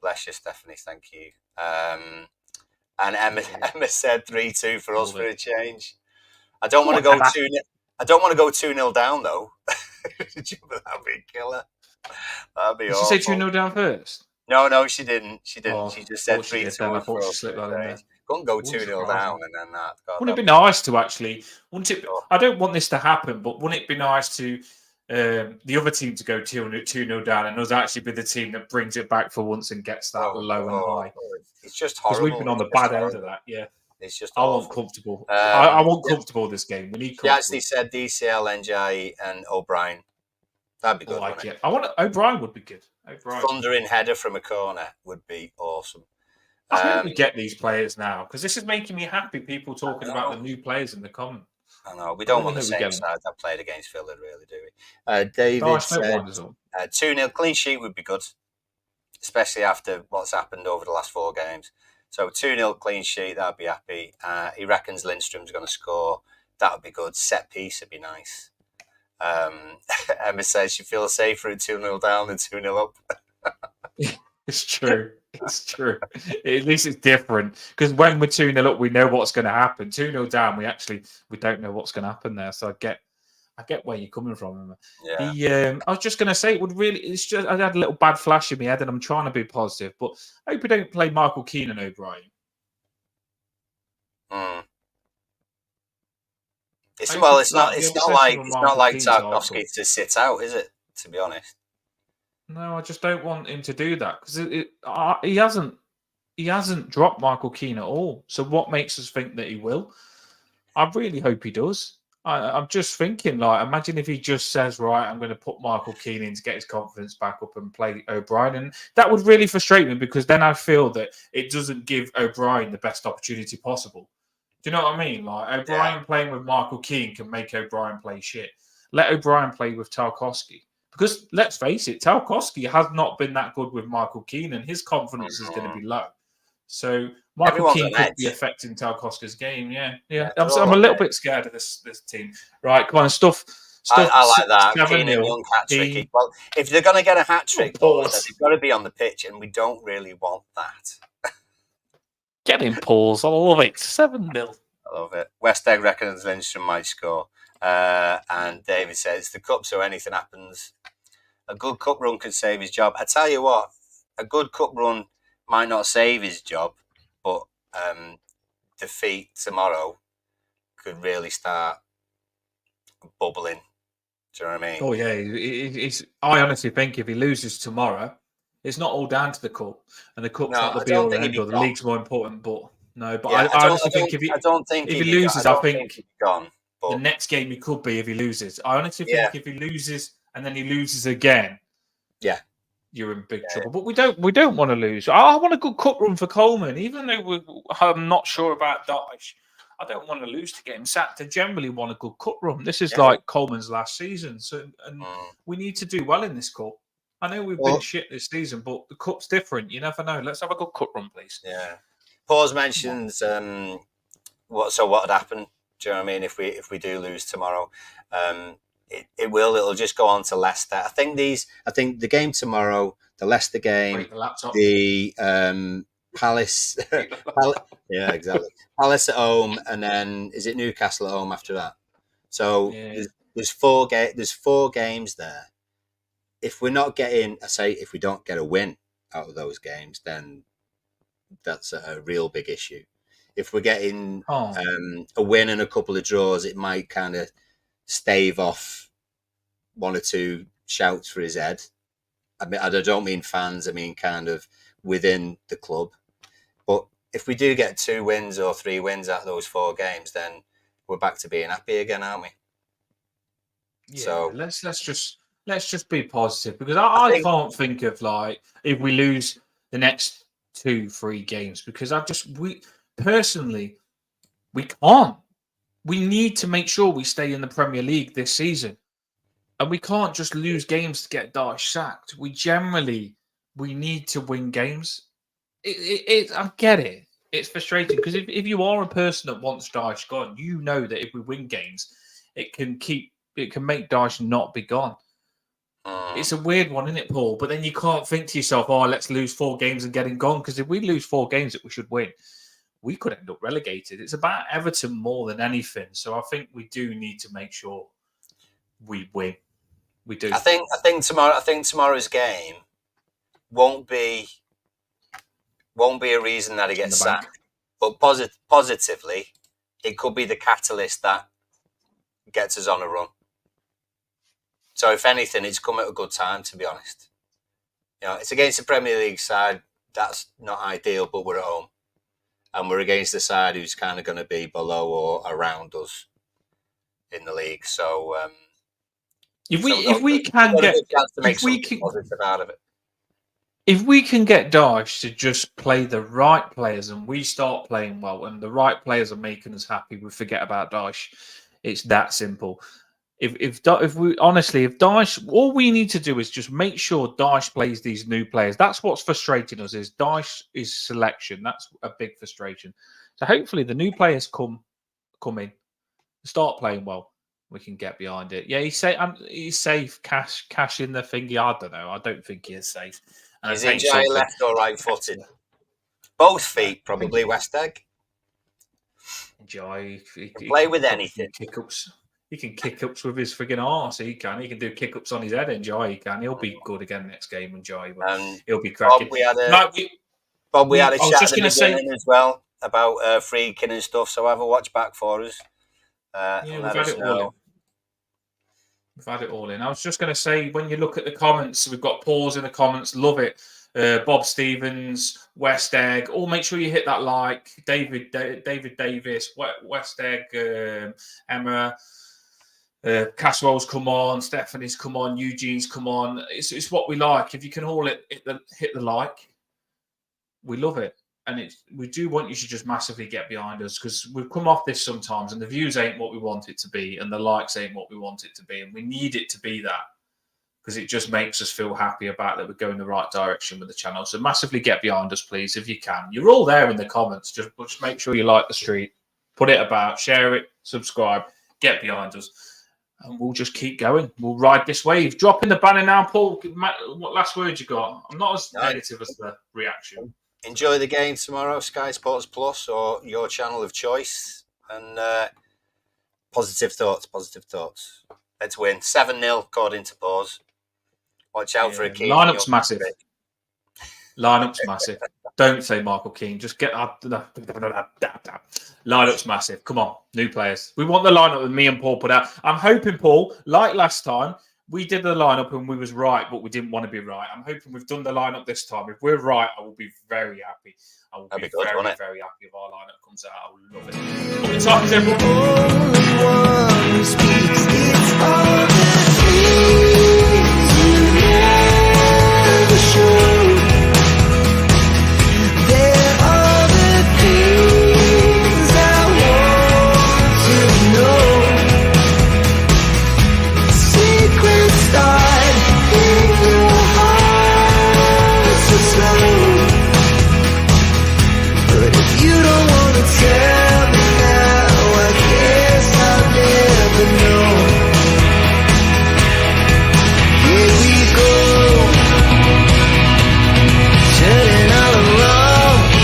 Bless you, Stephanie. Thank you. And Emma said 3-2 for us for a change. I don't want to go 2-0. I don't want to go 2-0 down though. That'd be killer. That'd be awful. Did she say 2-0 down first? No, she didn't. She didn't. Oh, she just said 3-2. I thought she slipped that in there. Couldn't go 2-0 down and then that. God, wouldn't it be nice to actually? Wouldn't it? I don't want this to happen, but wouldn't it be nice to the other team to go 2-0 down and us actually be the team that brings it back for once and gets that low and high? It's just horrible. Because we've been on the bad end of that. Yeah. It's just I want comfortable. I want comfortable this game. We need comfortable. He actually said DCL, NJ, and O'Brien. That'd be good. I like it. O'Brien would be good. Thundering header from a corner would be awesome. I hope we get these players now, because this is making me happy. People talking about the new players in the comments. I know. We don't want the same side that played against Villa, really, do we? David said 2-0 clean sheet would be good, especially after what's happened over the last 4 games. So 2-0 clean sheet, that'd be happy. He reckons Lindstrom's going to score. That would be good. Set piece would be nice. Emma says she feels safer at 2-0 down than 2-0 up. It's true. It's true. At least it's different, because when we're 2-0 up, we know what's going to happen. 2-0 down, we don't know what's going to happen there. So I get where you're coming from. Yeah. I was just going to say, it's just I had a little bad flash in my head, and I'm trying to be positive, but I hope we don't play Michael Keane and O'Brien. It's I well, think, it's not. the It's not obsession like with it's not Michael like Keane's Tarkowski hardcore. to sit out, is it? To be honest. No, I just don't want him to do that because he hasn't dropped Michael Keane at all. So what makes us think that he will? I really hope he does. I'm just thinking, like, imagine if he just says, right, I'm going to put Michael Keane in to get his confidence back up and play O'Brien. And that would really frustrate me because then I feel that it doesn't give O'Brien the best opportunity possible. Do you know what I mean? Like, O'Brien playing with Michael Keane can make O'Brien play shit. Let O'Brien play with Tarkowski. Because let's face it, Tarkowski has not been that good with Michael Keane and his confidence is going to be low. So Michael Everyone's Keane on could be edge. affecting Tarkowski's game. Yeah. They're I'm all a on little edge. bit scared of this team. Right, come on, stuff. I like that. 7-0. Keane and Young hat trick. Well, if they're going to get a hat trick, Paul, then they've got to be on the pitch, and we don't really want that. get in, Pauls. I love it. 7-0. I love it. West Egg reckons Lindstrom might score. And David says, the cup, so anything happens. A good cup run could save his job. I tell you what, a good cup run might not save his job, but defeat tomorrow could really start bubbling. Do you know what I mean? Oh, yeah. I honestly think if he loses tomorrow, it's not all down to the cup. And the cup's not the be-all and end-all. The league's more important, but no. But yeah, I honestly think if he loses, I think he's gone. But the next game he could be if he loses. I honestly think if he loses and then he loses again, you're in big trouble. But we don't want to lose. I want a good cup run for Coleman, even though I'm not sure about Dyche. I don't want to lose to get him sacked. I generally want a good cup run. This is like Coleman's last season, and we need to do well in this cup. I know we've been shit this season, but the cup's different. You never know. Let's have a good cup run, please. Yeah. Paul mentions what would happen. Do you know what I mean? If we do lose tomorrow, it'll just go on to Leicester. I think the game tomorrow, the Leicester game, the Palace, yeah, exactly. Palace at home, and then is it Newcastle at home after that? So there's four games there. If we're not getting, if we don't get a win out of those games, then that's a real big issue. If we're getting a win and a couple of draws, it might kind of stave off one or two shouts for his head. I mean, I don't mean fans. I mean kind of within the club. But if we do get 2 wins or 3 wins out of those 4 games, then we're back to being happy again, aren't we? Yeah. So let's just be positive because I can't think of like if we lose the next 2-3 games because personally we can't. We need to make sure we stay in the Premier League this season. And we can't just lose games to get Dyche sacked. We need to win games. I get it. It's frustrating because if you are a person that wants Dyche gone, you know that if we win games, it can make Dyche not be gone. It's a weird one, isn't it, Paul? But then you can't think to yourself, let's lose 4 games and get him gone. Because if we lose 4 games that we should win, we could end up relegated. It's about Everton more than anything. So I think we do need to make sure we win. We do. I think tomorrow's game won't be a reason that he gets sacked. But positively, it could be the catalyst that gets us on a run. So if anything, it's come at a good time, to be honest. You know, it's against the Premier League side. That's not ideal, but we're at home. And we're against the side who's kind of going to be below or around us in the league. So if we can get Dyche to just play the right players and we start playing well and the right players are making us happy, we forget about Dyche. It's that simple. If Dyche, all we need to do is just make sure Dyche plays these new players. That's what's frustrating us is Dyche's selection. That's a big frustration. So hopefully the new players come in, start playing well. We can get behind it. Yeah, he's safe. Cash in the thingy. I don't know. I don't think he is safe. And is he left or right footed? Both feet, probably West Egg. Enjoy. He can play with anything. Kick-ups. He can kick ups with his frigging arse. He can do kick ups on his head. Enjoy. He can. He'll be good again next game. Enjoy. He'll be cracking. Bob, we had a chat at the beginning as well about freaking and stuff. So have a watch back for us. Yeah, and we've let had us it all in. know. We've had it all in. I was just going to say, when you look at the comments, we've got Paul's in the comments. Love it. Bob Stevens, West Egg. All make sure you hit that like. David Davis, West Egg, Emma. Caswell's come on, Stephanie's come on, Eugene's come on. It's what we like. If you can all hit the like, we love it. And we do want you to just massively get behind us, because we've come off this sometimes and the views ain't what we want it to be and the likes ain't what we want it to be. And we need it to be that, because it just makes us feel happy about that we're going the right direction with the channel. So massively get behind us, please, if you can. You're all there in the comments. Just make sure you like the street, put it about, share it, subscribe, get behind us. And we'll just keep going. We'll ride this wave. Drop in the banner now, Paul. What last words you got? I'm not as negative as the reaction. Enjoy the game tomorrow, Sky Sports Plus or your channel of choice. And positive thoughts. Let's win 7-0 according to Pause. Watch out for a key. Lineup's massive. Lineup's massive. Don't say Michael Keane. Just get up. Lineup's massive. Come on, new players. We want the lineup that me and Paul put out. I'm hoping, Paul, like last time, we did the lineup and we was right, but we didn't want to be right. I'm hoping we've done the lineup this time. If we're right, I will be very happy. I will be good, very happy if our lineup comes out. I will love it. Up the top, everyone. Only one who speaks, it's all